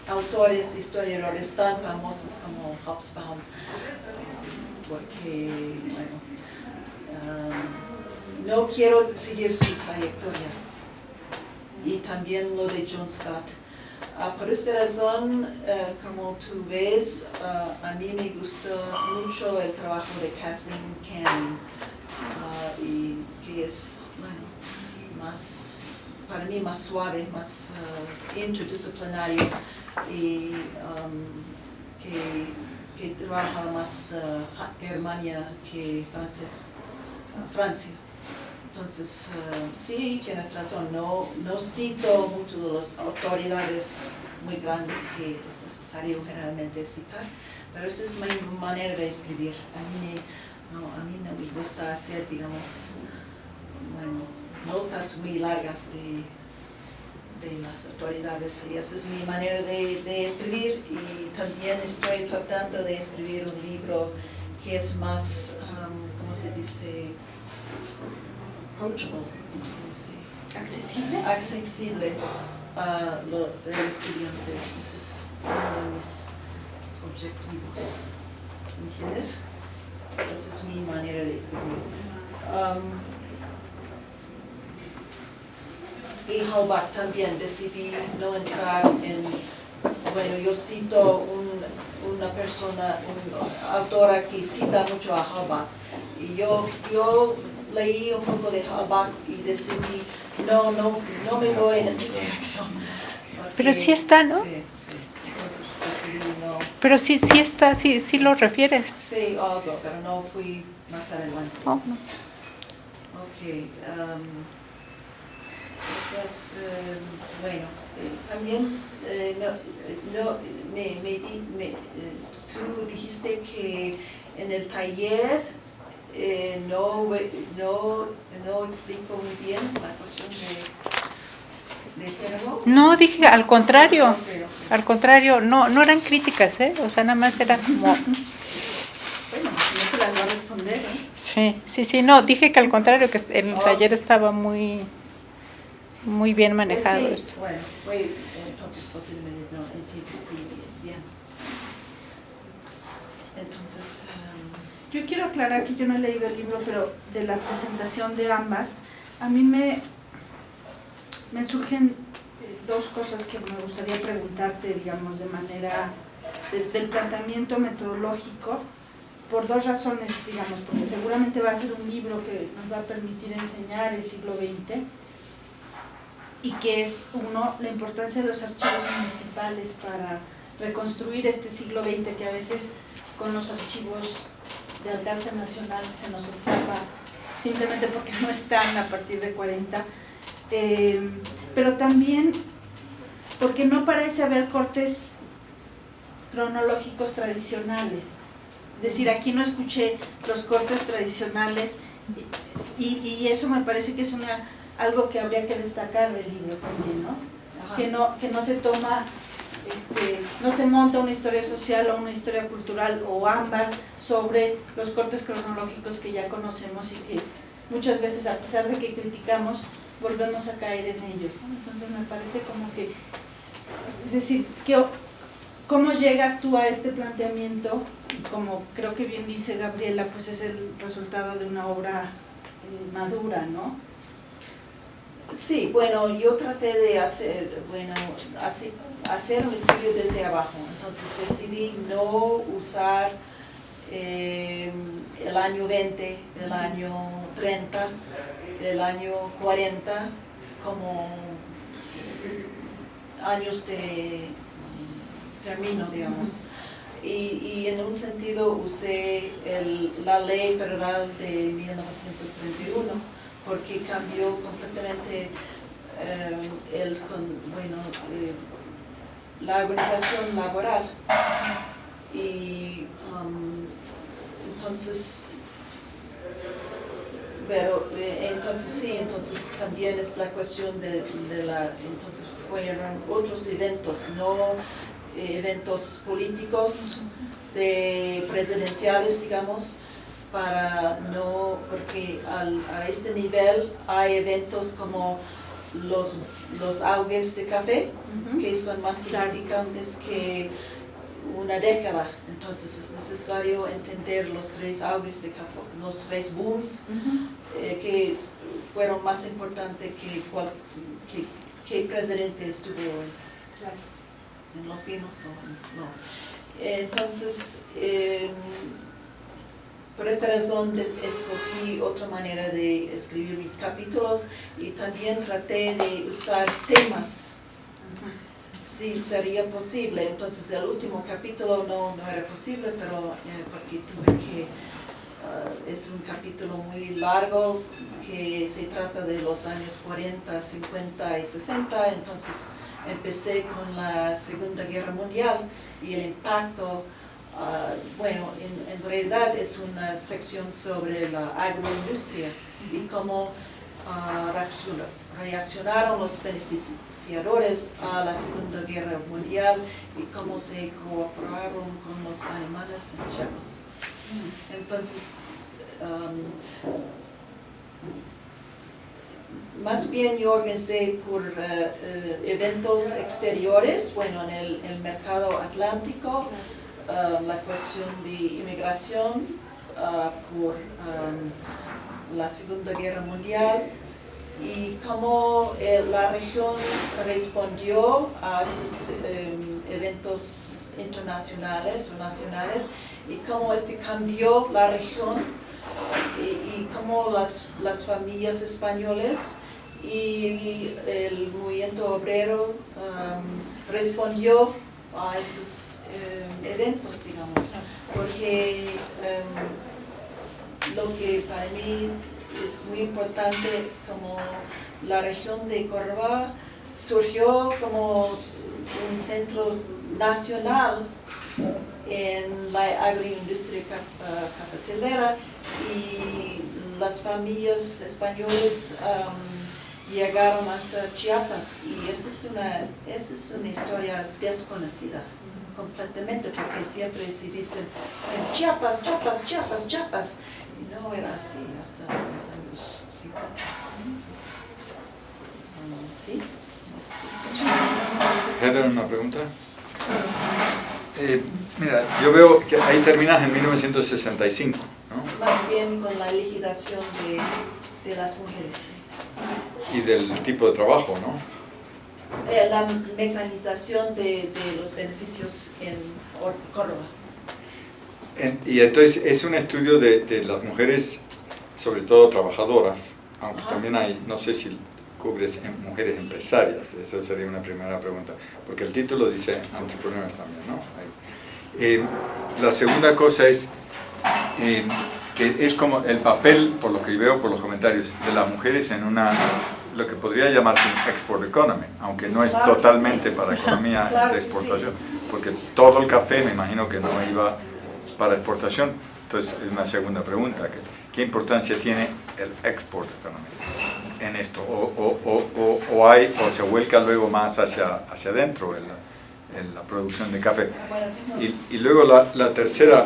autores, historiadores tan famosos como Hobsbawm, porque no quiero seguir su trayectoria, y también lo de John Scott. Por esta razón, como tú ves, a mí me gustó mucho el trabajo de Kathleen Canning, y que es para mí más suave, más interdisciplinario, y que trabaja más Alemania que Francia. Entonces, sí, tienes razón, no cito mucho de las autoridades muy grandes que es necesario generalmente citar, pero esa es mi manera de escribir. A mí no me gusta hacer, digamos, notas muy largas de las autoridades, y esa es mi manera de escribir, y también estoy tratando de escribir un libro que es más, ¿cómo se dice? Approachable, ¿cómo se dice? Accesible a los estudiantes. Ese es uno de mis objetivos. ¿Me entiendes? Esa es mi manera de escribir. Y Halbach también decidí no entrar yo cito una persona, una autora que cita mucho a Halbach, y yo leí un poco de Halbach y decidí, no me voy en esta dirección. Pero sí está, ¿no? Sí. Entonces decidí no. Pero sí está, sí lo refieres. Sí, algo, pero no fui más adelante. Oh, no. Ok. También tú dijiste que en el taller no explico muy bien la cuestión de género. No, dije al contrario. Okay. Al contrario, no eran críticas, o sea, nada más era como... Bueno, no te las voy a responder, ¿eh? Sí, no, dije que al contrario, que el taller estaba muy bien manejado. Entonces posiblemente no entiendo bien. Entonces, yo quiero aclarar que yo no he leído el libro, pero de la presentación de ambas, a mí me surgen dos cosas que me gustaría preguntarte, digamos, de manera del planteamiento metodológico, por dos razones, digamos, porque seguramente va a ser un libro que nos va a permitir enseñar el siglo XX, y que es, uno, la importancia de los archivos municipales para reconstruir este siglo XX, que a veces con los archivos de alcance nacional se nos escapa simplemente porque no están a partir de 40, pero también porque no parece haber cortes cronológicos tradicionales. Es decir, aquí no escuché los cortes tradicionales y eso me parece que es algo que habría que destacar del libro también, ¿no? Que no se toma, no se monta una historia social o una historia cultural o ambas sobre los cortes cronológicos que ya conocemos y que muchas veces, a pesar de que criticamos, volvemos a caer en ellos, ¿no? Entonces me parece como que, es decir, ¿cómo llegas tú a este planteamiento? Y como creo que bien dice Gabriela, pues es el resultado de una obra madura, ¿no? Sí, bueno, yo traté de hacer un estudio desde abajo, entonces decidí no usar el año 20, el año 30, el año 40 como años de término, digamos. Y en un sentido usé la ley federal de 1931 porque cambió completamente la organización laboral. Y entonces también es la cuestión entonces fueron otros eventos, no eventos políticos presidenciales, digamos, porque a este nivel hay eventos como los auges de café, que son más significantes que una década. Entonces es necesario entender los 3 auges de café, los 3 booms, que fueron más importantes que presidente estuvo en los vinos o no. Entonces, por esta razón escogí otra manera de escribir mis capítulos y también traté de usar temas, si sería posible. Entonces el último capítulo no era posible, pero porque tuve que, es un capítulo muy largo que se trata de los años 40, 50 y 60, entonces empecé con la Segunda Guerra Mundial y el impacto. En realidad es una sección sobre la agroindustria y cómo reaccionaron los beneficiadores a la Segunda Guerra Mundial y cómo se cooperaron con los alemanes en Chiapas. Entonces, más bien yo organicé por eventos exteriores, en el mercado atlántico, la cuestión de inmigración por la Segunda Guerra Mundial y cómo la región respondió a estos eventos internacionales o nacionales y cómo cambió la región y cómo las familias españolas y el movimiento obrero respondió a estos eventos, digamos, porque lo que para mí es muy importante, como la región de Córdoba surgió como un centro nacional en la agroindustria cafetalera y las familias españolas llegaron hasta Chiapas y esa es una historia desconocida completamente porque siempre se dicen Chiapas, Chiapas, Chiapas, Chiapas y no era así hasta los años 50. ¿Sí? Heather, una pregunta. Mira, yo veo que ahí terminas en 1965, ¿no? Más bien con la liquidación de las mujeres. Y del tipo de trabajo, ¿no? La mecanización de los beneficios en Córdoba. Y entonces es un estudio de las mujeres, sobre todo trabajadoras, aunque también hay, no sé si cubres mujeres empresarias, esa sería una primera pregunta, porque el título dice entrepreneurs también, ¿no? La segunda cosa es, que es como el papel, por lo que veo por los comentarios, de las mujeres en lo que podría llamarse export economy, aunque no es Claro que totalmente sí. para economía Claro de que exportación, porque todo el café me imagino que no iba para exportación. Entonces es una segunda pregunta, ¿qué importancia tiene el export economy en esto? ¿O se vuelca luego más hacia adentro en la producción de café? Bueno, tengo- Y luego la tercera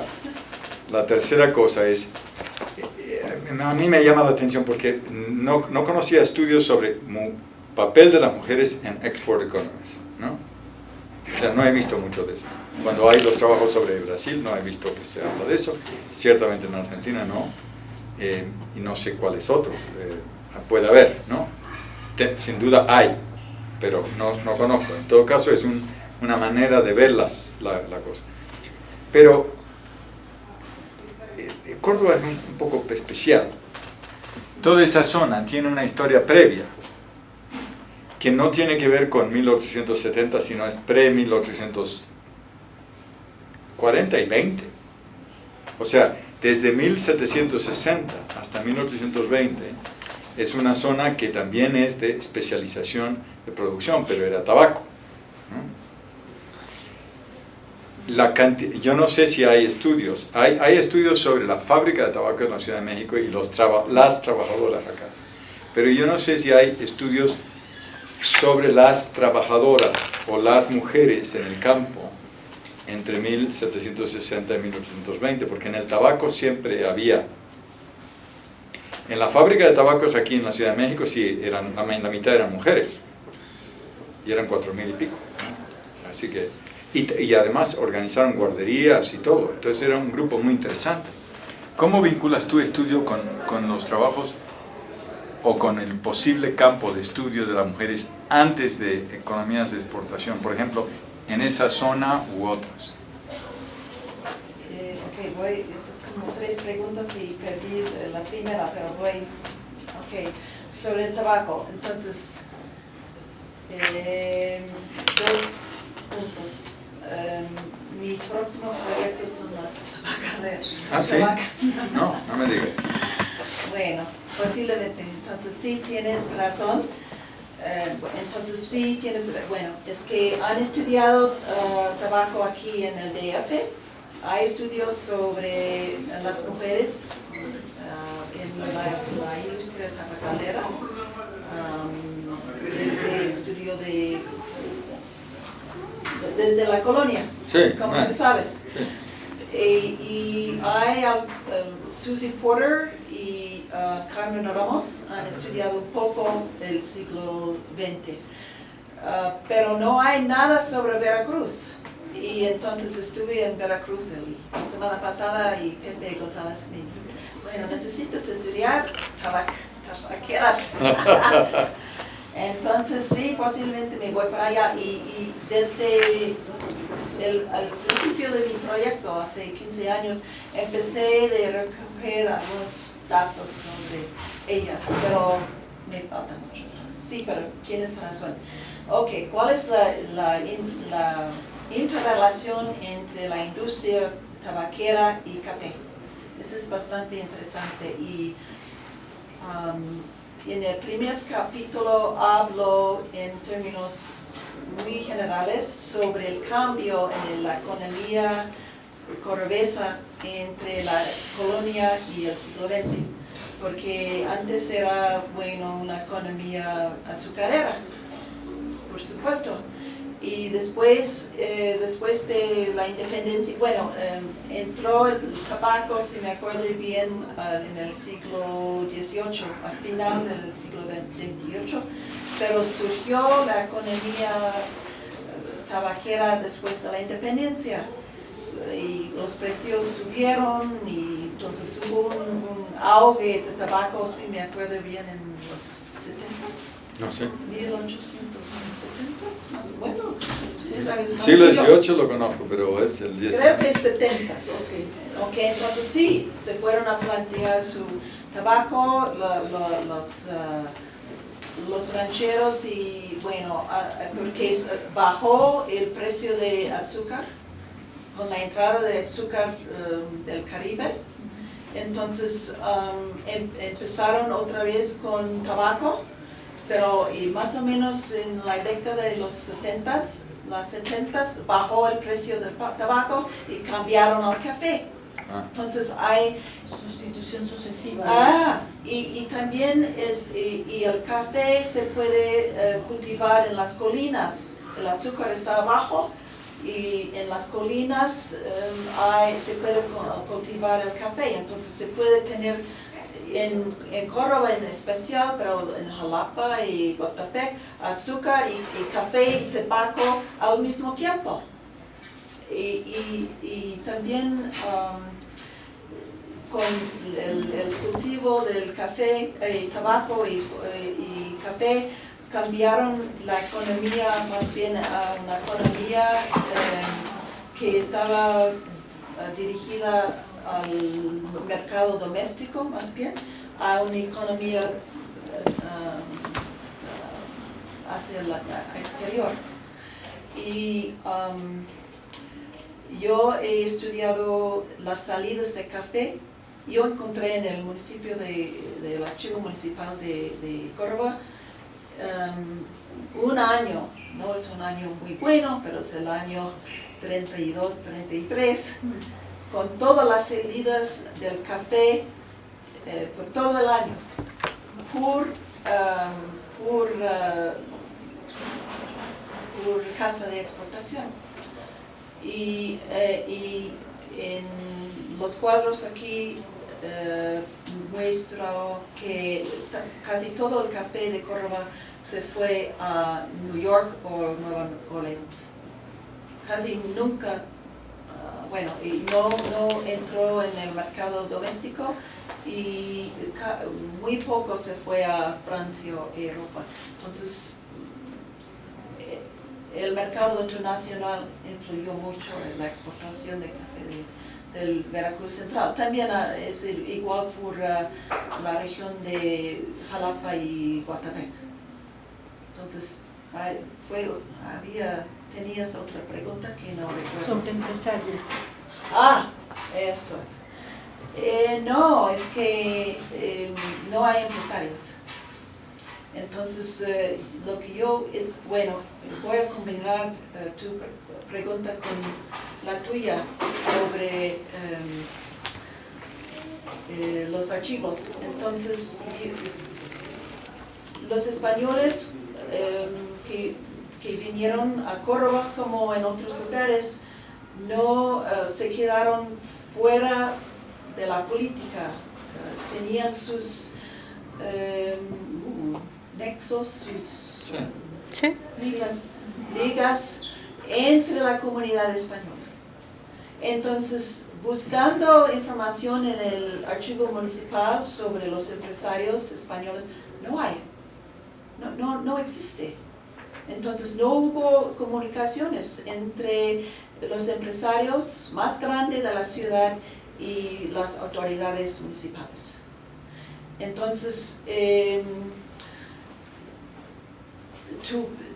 cosa es, a mí me llama la atención porque no conocía estudios sobre papel de las mujeres en export economies, ¿no? O sea, no he visto mucho de eso. Cuando hay los trabajos sobre Brasil, no he visto que se habla de eso. Ciertamente en Argentina no. Y no sé cuáles otros. Puede haber, ¿no? Sin duda hay, pero no conozco. En todo caso, es una manera de ver la cosa. Pero Córdoba es un poco especial. Toda esa zona tiene una historia previa que no tiene que ver con 1870, sino es pre-1840 y 20. O sea, desde 1760 hasta 1820 es una zona que también es de especialización de producción, pero era tabaco, ¿no? Yo no sé si hay estudios. Hay estudios sobre la fábrica de tabaco en la Ciudad de México y las trabajadoras acá. Pero yo no sé si hay estudios sobre las trabajadoras o las mujeres en el campo entre 1760 y 1820, porque en el tabaco siempre había. En la fábrica de tabacos aquí en la Ciudad de México sí, la mitad eran mujeres, y eran 4,000 y pico, ¿no? Así que, y además organizaron guarderías y todo, entonces era un grupo muy interesante. ¿Cómo vinculas tu estudio con los trabajos o con el posible campo de estudio de las mujeres antes de economías de exportación, por ejemplo, en esa zona u otras? Ok, esas como 3 preguntas y perdí la primera, pero voy. Ok, sobre el tabaco, entonces, 2 puntos. Mi próximo proyecto son las tabacaderas. ¿Ah, sí? Tabacas. No me digas. Bueno, posiblemente. Entonces sí tienes razón. Entonces sí tienes, bueno, es que han estudiado tabaco aquí en el DF. Hay estudios sobre las mujeres en la industria tabacalera. Desde el estudio desde la colonia, Sí, como tú sabes. Sí. Y hay Susie Porter y Carmen Ramos han estudiado un poco el siglo XX, pero no hay nada sobre Veracruz. Y entonces estuve en Veracruz la semana pasada y Pepe González me dijo, bueno, necesitas estudiar tabaqueras. Entonces sí, posiblemente me voy para allá y desde al principio de mi proyecto, hace 15 años, empecé de recoger algunos datos sobre ellas, pero me faltan muchos. Sí, pero tienes razón. Ok, ¿cuál es la interrelación entre la industria tabaquera y café? Eso es bastante interesante y en el primer capítulo hablo en términos muy generales sobre el cambio en la economía cordobesa entre la colonia y el siglo XX, porque antes era, bueno, una economía azucarera, por supuesto, y después de la independencia, bueno, entró el tabaco, si me acuerdo bien, en el siglo XVIII, al final del siglo XXVIII, pero surgió la economía tabaquera después de la independencia y los precios subieron y entonces hubo un auge de tabaco, si me acuerdo bien, en los 70. No sé. 1870, más o menos. ¿Sí sabes más Siglo que yo? XVIII lo conozco, pero es el 10. Creo que es 70. Ok, entonces sí, se fueron a plantear su tabaco, los rancheros y bueno, porque bajó el precio de azúcar con la entrada de azúcar del Caribe Entonces empezaron otra vez con tabaco, pero y más o menos en la década de los 70s, bajó el precio del tabaco y cambiaron al café. Entonces hay Sustitución sucesiva. y también y el café se puede cultivar en las colinas. El azúcar está abajo y en las colinas se puede cultivar el café. Entonces se puede tener en Córdoba en especial, pero en Jalapa y Guatapec, azúcar y café y tabaco al mismo tiempo. Y también con el cultivo del café, tabaco y café, cambiaron la economía más bien a una economía que estaba dirigida al mercado doméstico, más bien, a una economía hacia el exterior. Y yo he estudiado las salidas de café. Yo encontré en el municipio del Archivo Municipal de Córdoba un año, no es un año muy bueno, pero es el año 32, 33, con todas las salidas del café por todo el año, por casa de exportación. Y en los cuadros aquí muestro que casi todo el café de Córdoba se fue a New York o Nueva Orleans. Casi nunca, y no entró en el mercado doméstico y muy poco se fue a Francia y Europa. Entonces, el mercado internacional influyó mucho en la exportación de café del Veracruz Central. También es igual por la región de Jalapa y Guatapec. Entonces, tenías otra pregunta que no recuerdo. Sobre empresarios. Eso es. No, es que no hay empresarios. Entonces, lo que voy a combinar tu pregunta con la tuya sobre los archivos. Entonces, los españoles que vinieron a Córdoba, como en otros lugares, no se quedaron fuera de la política. Tenían sus nexos, sus ligas entre la comunidad española. Entonces, buscando información en el archivo municipal sobre los empresarios españoles, no hay, no existe. Entonces, no hubo comunicaciones entre los empresarios más grandes de la ciudad y las autoridades municipales. Entonces,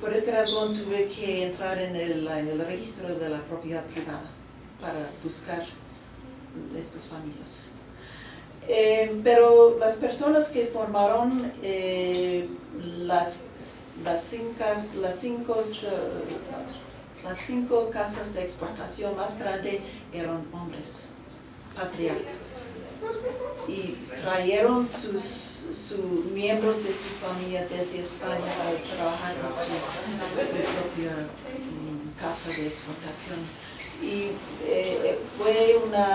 por esta razón tuve que entrar en el registro de la propiedad privada para buscar estas familias. Pero las personas que formaron las cinco casas de exportación más grandes eran hombres, patriarcas. Y trajeron sus miembros de su familia desde España para trabajar en su propia casa de exportación. Y fue una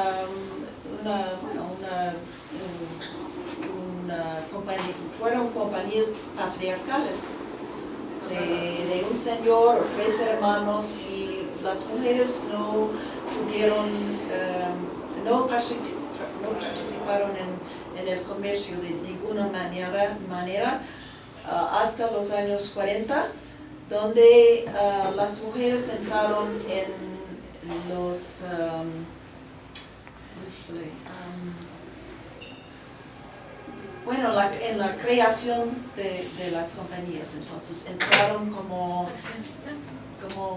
compañía, fueron compañías patriarcales de un señor o 3 hermanos, y las mujeres no pudieron, no participaron en el comercio de ninguna manera hasta los años 40, donde las mujeres entraron en los en la creación de las compañías. Entonces entraron como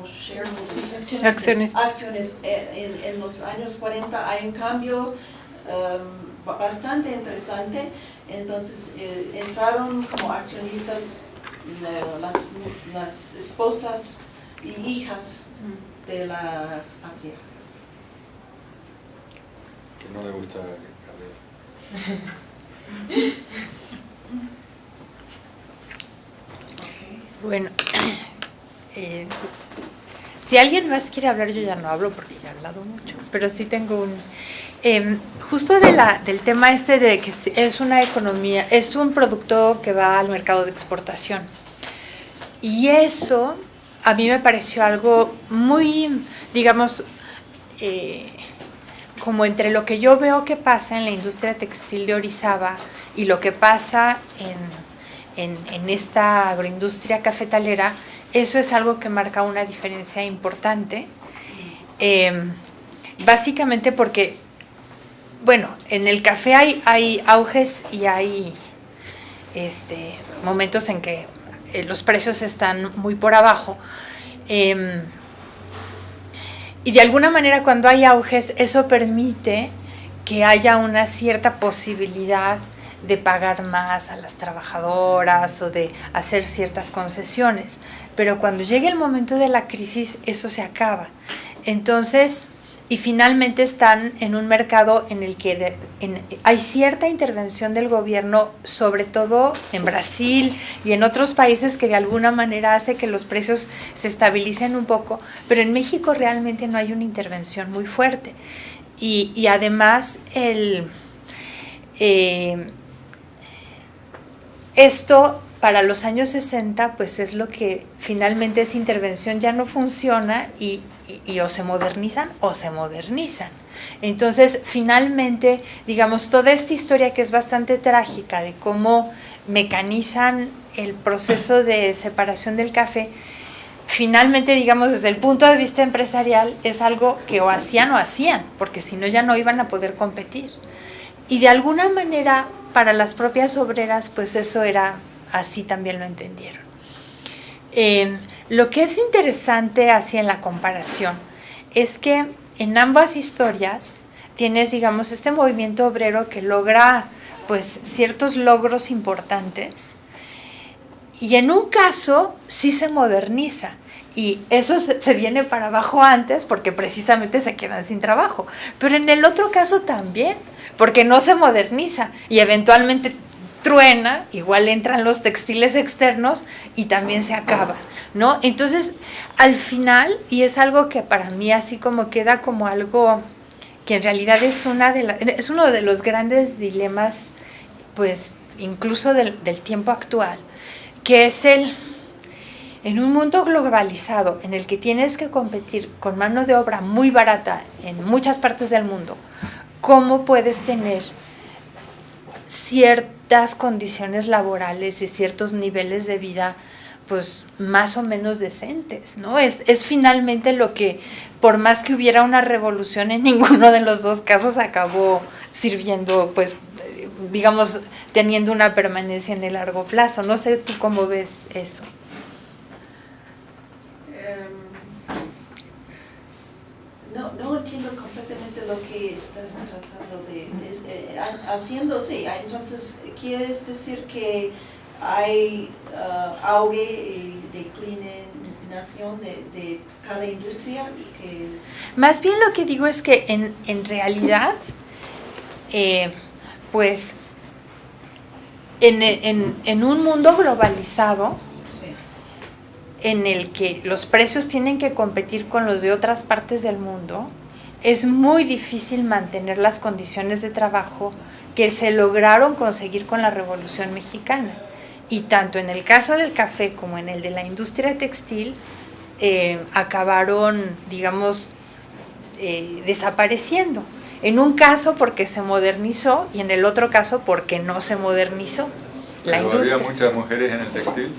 shareholders, acciones en los años 40. Hay un cambio bastante interesante. Entonces entraron como accionistas las esposas y hijas de las patriarcas. Que no le gusta Gabriel. Okay. Bueno, si alguien más quiere hablar, yo ya no hablo porque ya he hablado mucho, pero sí tengo un... justo del tema este de que es una economía, es un producto que va al mercado de exportación. Y eso a mí me pareció algo muy, digamos, como entre lo que yo veo que pasa en la industria textil de Orizaba y lo que pasa en esta agroindustria cafetalera, eso es algo que marca una diferencia importante. Básicamente porque, bueno, en el café hay auges y hay momentos en que los precios están muy por abajo. Y de alguna manera cuando hay auges, eso permite que haya una cierta posibilidad de pagar más a las trabajadoras o de hacer ciertas concesiones. Pero cuando llegue el momento de la crisis, eso se acaba. Entonces, y finalmente están en un mercado en el que hay cierta intervención del gobierno, sobre todo en Brasil y en otros países, que de alguna manera hace que los precios se estabilicen un poco, pero en México realmente no hay una intervención muy fuerte. Y además esto para los años 60 pues es lo que finalmente esa intervención ya no funciona y o se modernizan o se modernizan. Entonces finalmente, digamos, toda esta historia que es bastante trágica de cómo mecanizan el proceso de separación del café, finalmente, digamos, desde el punto de vista empresarial es algo que o hacían, porque si no ya no iban a poder competir. Y de alguna manera para las propias obreras pues eso era así, también lo entendieron. Lo que es interesante así en la comparación es que en ambas historias tienes, digamos, este movimiento obrero que logra pues ciertos logros importantes y en un caso sí se moderniza y eso se viene para abajo antes porque precisamente se quedan sin trabajo, pero en el otro caso también, porque no se moderniza y eventualmente truena, igual entran los textiles externos y también se acaba, ¿no? Entonces, al final, y es algo que para mí así como queda como algo que en realidad es uno de los grandes dilemas, pues, incluso del tiempo actual, que es en un mundo globalizado en el que tienes que competir con mano de obra muy barata en muchas partes del mundo, ¿cómo puedes tener ciertas condiciones laborales y ciertos niveles de vida pues más o menos decentes, ¿no? Es finalmente lo que, por más que hubiera una revolución, en ninguno de los dos casos acabó sirviendo, pues, digamos, teniendo una permanencia en el largo plazo. No sé tú cómo ves eso. No entiendo completamente lo que estás tratando de haciendo, sí. Entonces, ¿quieres decir que hay auge y declinación de cada industria? Más bien lo que digo es que en realidad, pues, en un mundo globalizado, en el que los precios tienen que competir con los de otras partes del mundo, es muy difícil mantener las condiciones de trabajo que se lograron conseguir con la Revolución Mexicana. Y tanto en el caso del café como en el de la industria textil, acabaron, digamos, desapareciendo. En un caso porque se modernizó y en el otro caso porque no se modernizó la industria. ¿Había muchas mujeres en el textil?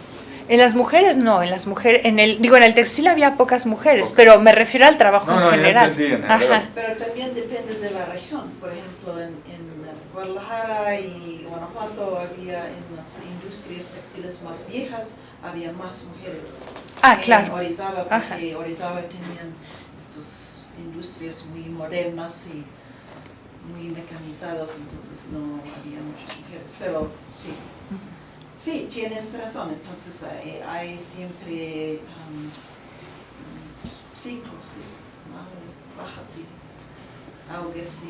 En las mujeres no, en el textil había pocas mujeres, pero me refiero al trabajo en general. No, en general. Pero también depende de la región. Por ejemplo, en Guadalajara y Guanajuato había, en las industrias textiles más viejas, había más mujeres. Claro. En Orizaba, porque Orizaba tenían estas industrias muy modernas y muy mecanizados, entonces no había muchas mujeres, pero sí. Sí, tienes razón, entonces hay siempre ciclos, sí, bajas y auges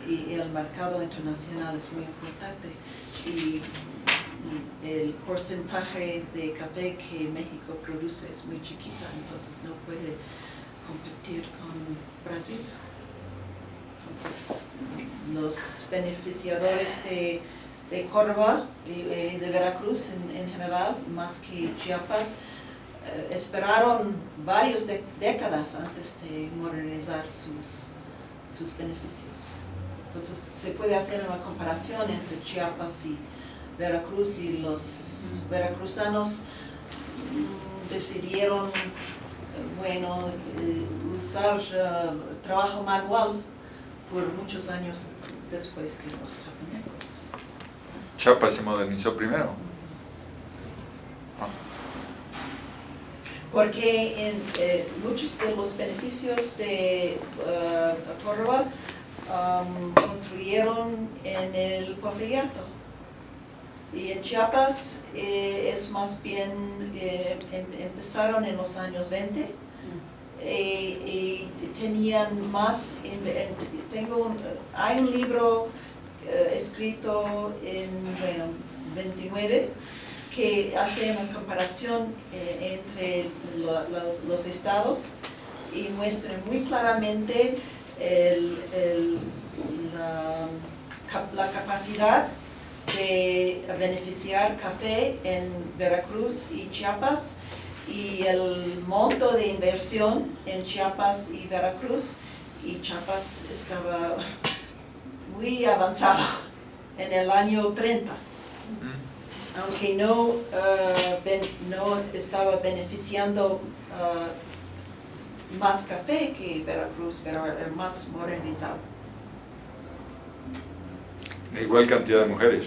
y el mercado internacional es muy importante y el porcentaje de café que México produce es muy chiquita, entonces no puede competir con Brasil. Entonces los beneficiadores de Córdoba y de Veracruz en general, más que Chiapas, esperaron varias décadas antes de modernizar sus beneficios. Entonces se puede hacer una comparación entre Chiapas y Veracruz y los veracruzanos decidieron usar trabajo manual por muchos años después que los chapanecos. Chiapas se modernizó primero. Porque muchos de los beneficios de Córdoba construyeron en el Porfiriato. Y en Chiapas es más bien, empezaron en los años 20 y tenían más, hay un libro escrito en 29 que hace una comparación entre los estados y muestra muy claramente la capacidad de beneficiar café en Veracruz y Chiapas y el monto de inversión en Chiapas y Veracruz, y Chiapas estaba muy avanzado en el año 30. Aunque no estaba beneficiando más café que Veracruz, pero era más modernizado. Igual cantidad de mujeres.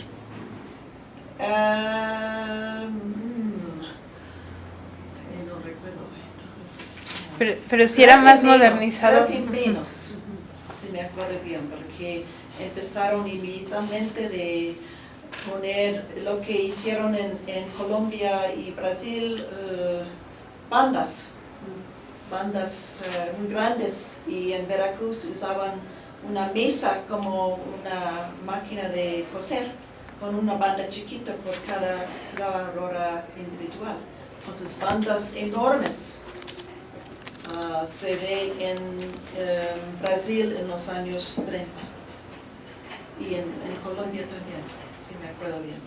No recuerdo. Entonces, Pero si era más modernizado. Creo que menos, si me acuerdo bien, porque empezaron inmediatamente de poner lo que hicieron en Colombia y Brasil, bandas muy grandes, y en Veracruz usaban una mesa como una máquina de coser con una banda chiquita por cada trabajadora individual. Entonces bandas enormes se ve en Brasil en los años 30 y en Colombia también, si me acuerdo bien.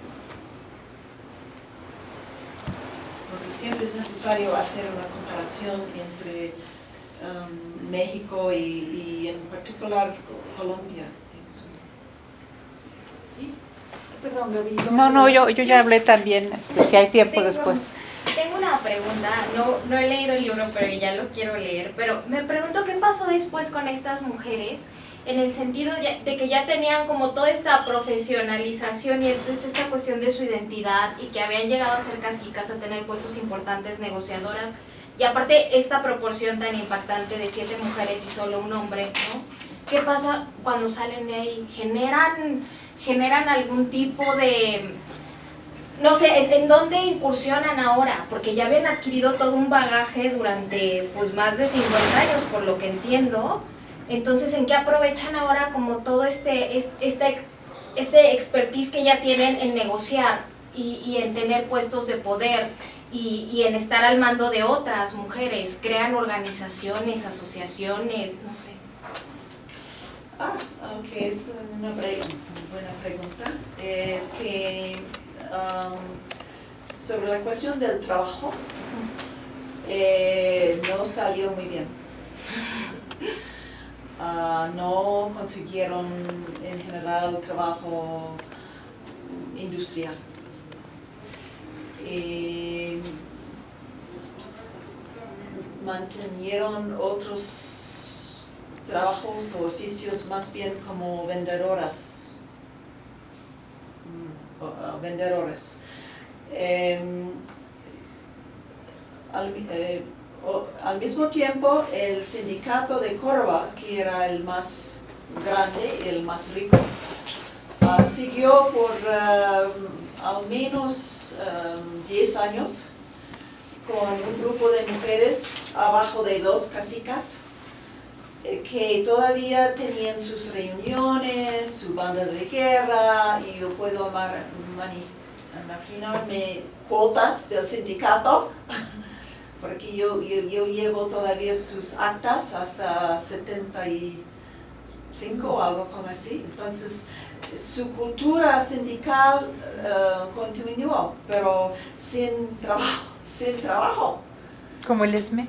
Entonces siempre es necesario hacer una comparación entre México y en particular Colombia. ¿Sí? Perdón, Gaby. No, yo ya hablé también, si hay tiempo después. Tengo una pregunta, no he leído el libro, pero ya lo quiero leer, pero me pregunto qué pasó después con estas mujeres, en el sentido de que ya tenían como toda esta profesionalización y entonces esta cuestión de su identidad, y que habían llegado a ser casicas, a tener puestos importantes, negociadoras, y aparte esta proporción tan impactante de 7 mujeres y solo un hombre, ¿no? ¿Qué pasa cuando salen de ahí? ¿Generan algún tipo de, no sé, en dónde incursionan ahora? Porque ya habían adquirido todo un bagaje durante pues más de 50 años, por lo que entiendo. Entonces, ¿en qué aprovechan ahora como todo este expertise que ya tienen en negociar y en tener puestos de poder y en estar al mando de otras mujeres? ¿Crean organizaciones, asociaciones, no sé? Aunque es una buena pregunta, es que sobre la cuestión del trabajo, no salió muy bien. No consiguieron en general trabajo industrial. Mantenieron otros trabajos o oficios más bien como vendedoras. Vendedores. Al mismo tiempo, el sindicato de Córdoba, que era el más grande, el más rico. Siguió por al menos 10 años con un grupo de mujeres abajo de 2 casicas que todavía tenían sus reuniones, su banda de guerra, y yo puedo imaginarme cuotas del sindicato, porque yo llevo todavía sus actas hasta 75 o algo como así. Entonces, su cultura sindical continuó, pero sin trabajo. Como el ESME.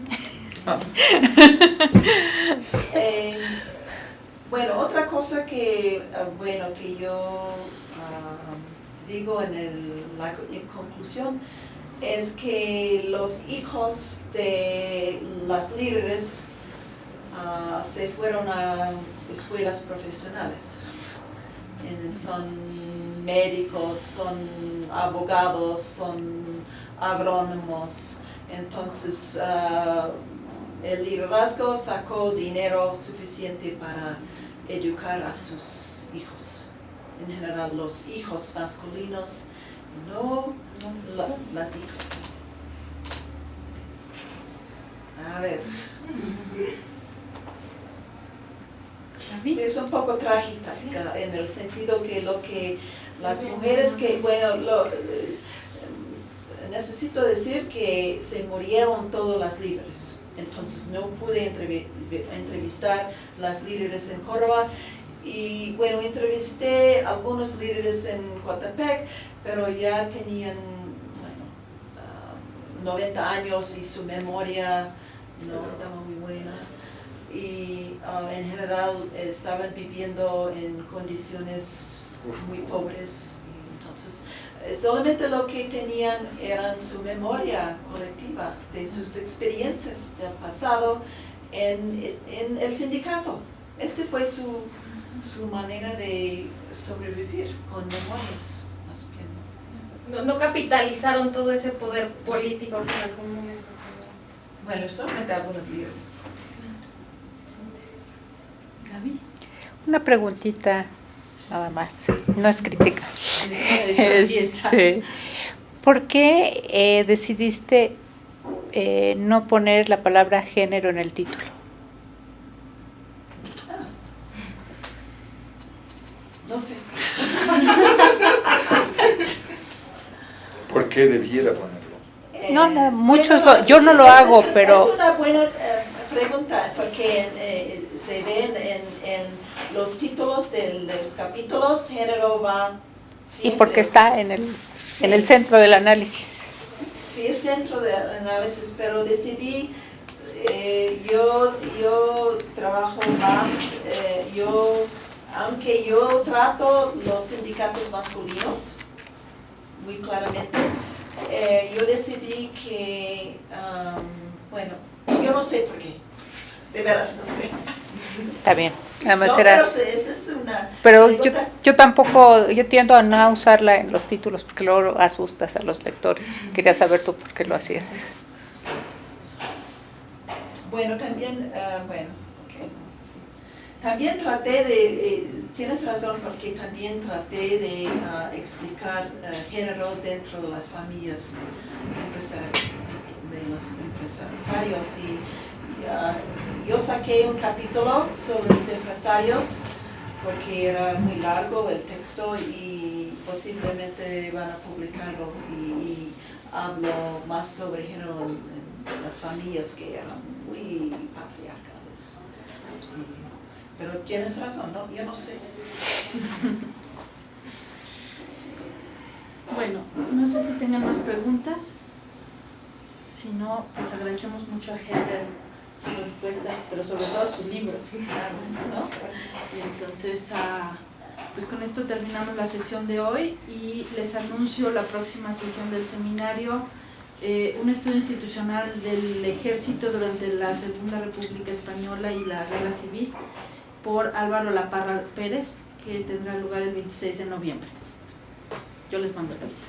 Bueno, otra cosa que yo digo en conclusión es que los hijos de las líderes se fueron a escuelas profesionales. Son médicos, son abogados, son agrónomos. Entonces, el liderazgo sacó dinero suficiente para educar a sus hijos. En general, los hijos masculinos, no las hijas. A ver. Sí, es un poco trágica, en el sentido que las mujeres que, necesito decir que se murieron todos las líderes, entonces no pude entrevistar las líderes en Córdoba, y entrevisté algunos líderes en Coatepec, pero ya tenían 90 años y su memoria no estaba muy buena. Y en general estaban viviendo en condiciones muy pobres. Entonces, solamente lo que tenían era su memoria colectiva de sus experiencias del pasado en el sindicato. Este fue su manera de sobrevivir, con memorias, más bien. No capitalizaron todo ese poder político que en algún momento tuvo. Bueno, solamente algunos libros. Gaby. Una preguntita nada más, no es crítica. ¿Por qué decidiste no poner la palabra género en el título? No sé. ¿Por qué debiera ponerlo? No, muchos yo no lo hago, pero... Es una buena pregunta, porque se ven en los títulos de los capítulos, género va siempre. Y porque está en el centro del análisis. Sí, es centro de análisis, pero decidí, yo trabajo más, aunque yo trato los sindicatos masculinos muy claramente, yo decidí que, yo no sé por qué, de veras no sé. Está bien, nada más No, era... pero esa es una Pero pregunta. yo tampoco, yo tiendo a no usarla en los títulos porque luego asustas a los lectores. Quería saber tú por qué lo hacías. Bueno, también, también traté de, tienes razón, porque también traté de explicar género dentro de las familias de los empresarios. Y yo saqué un capítulo sobre los empresarios porque era muy largo el texto y posiblemente van a publicarlo, y hablo más sobre género en las familias que eran muy patriarcales. Pero tienes razón, ¿no? Yo no sé. Bueno, no sé si tengan más preguntas. Si no, pues agradecemos mucho a Heather sus respuestas, pero sobre todo su libro, ¿no? Y entonces, pues con esto terminamos la sesión de hoy y les anuncio la próxima sesión del seminario, un estudio institucional del ejército durante la Segunda República Española y la Guerra Civil, por Álvaro Laparra Pérez, que tendrá lugar el 26 de noviembre. Yo les mando el aviso.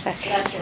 Gracias.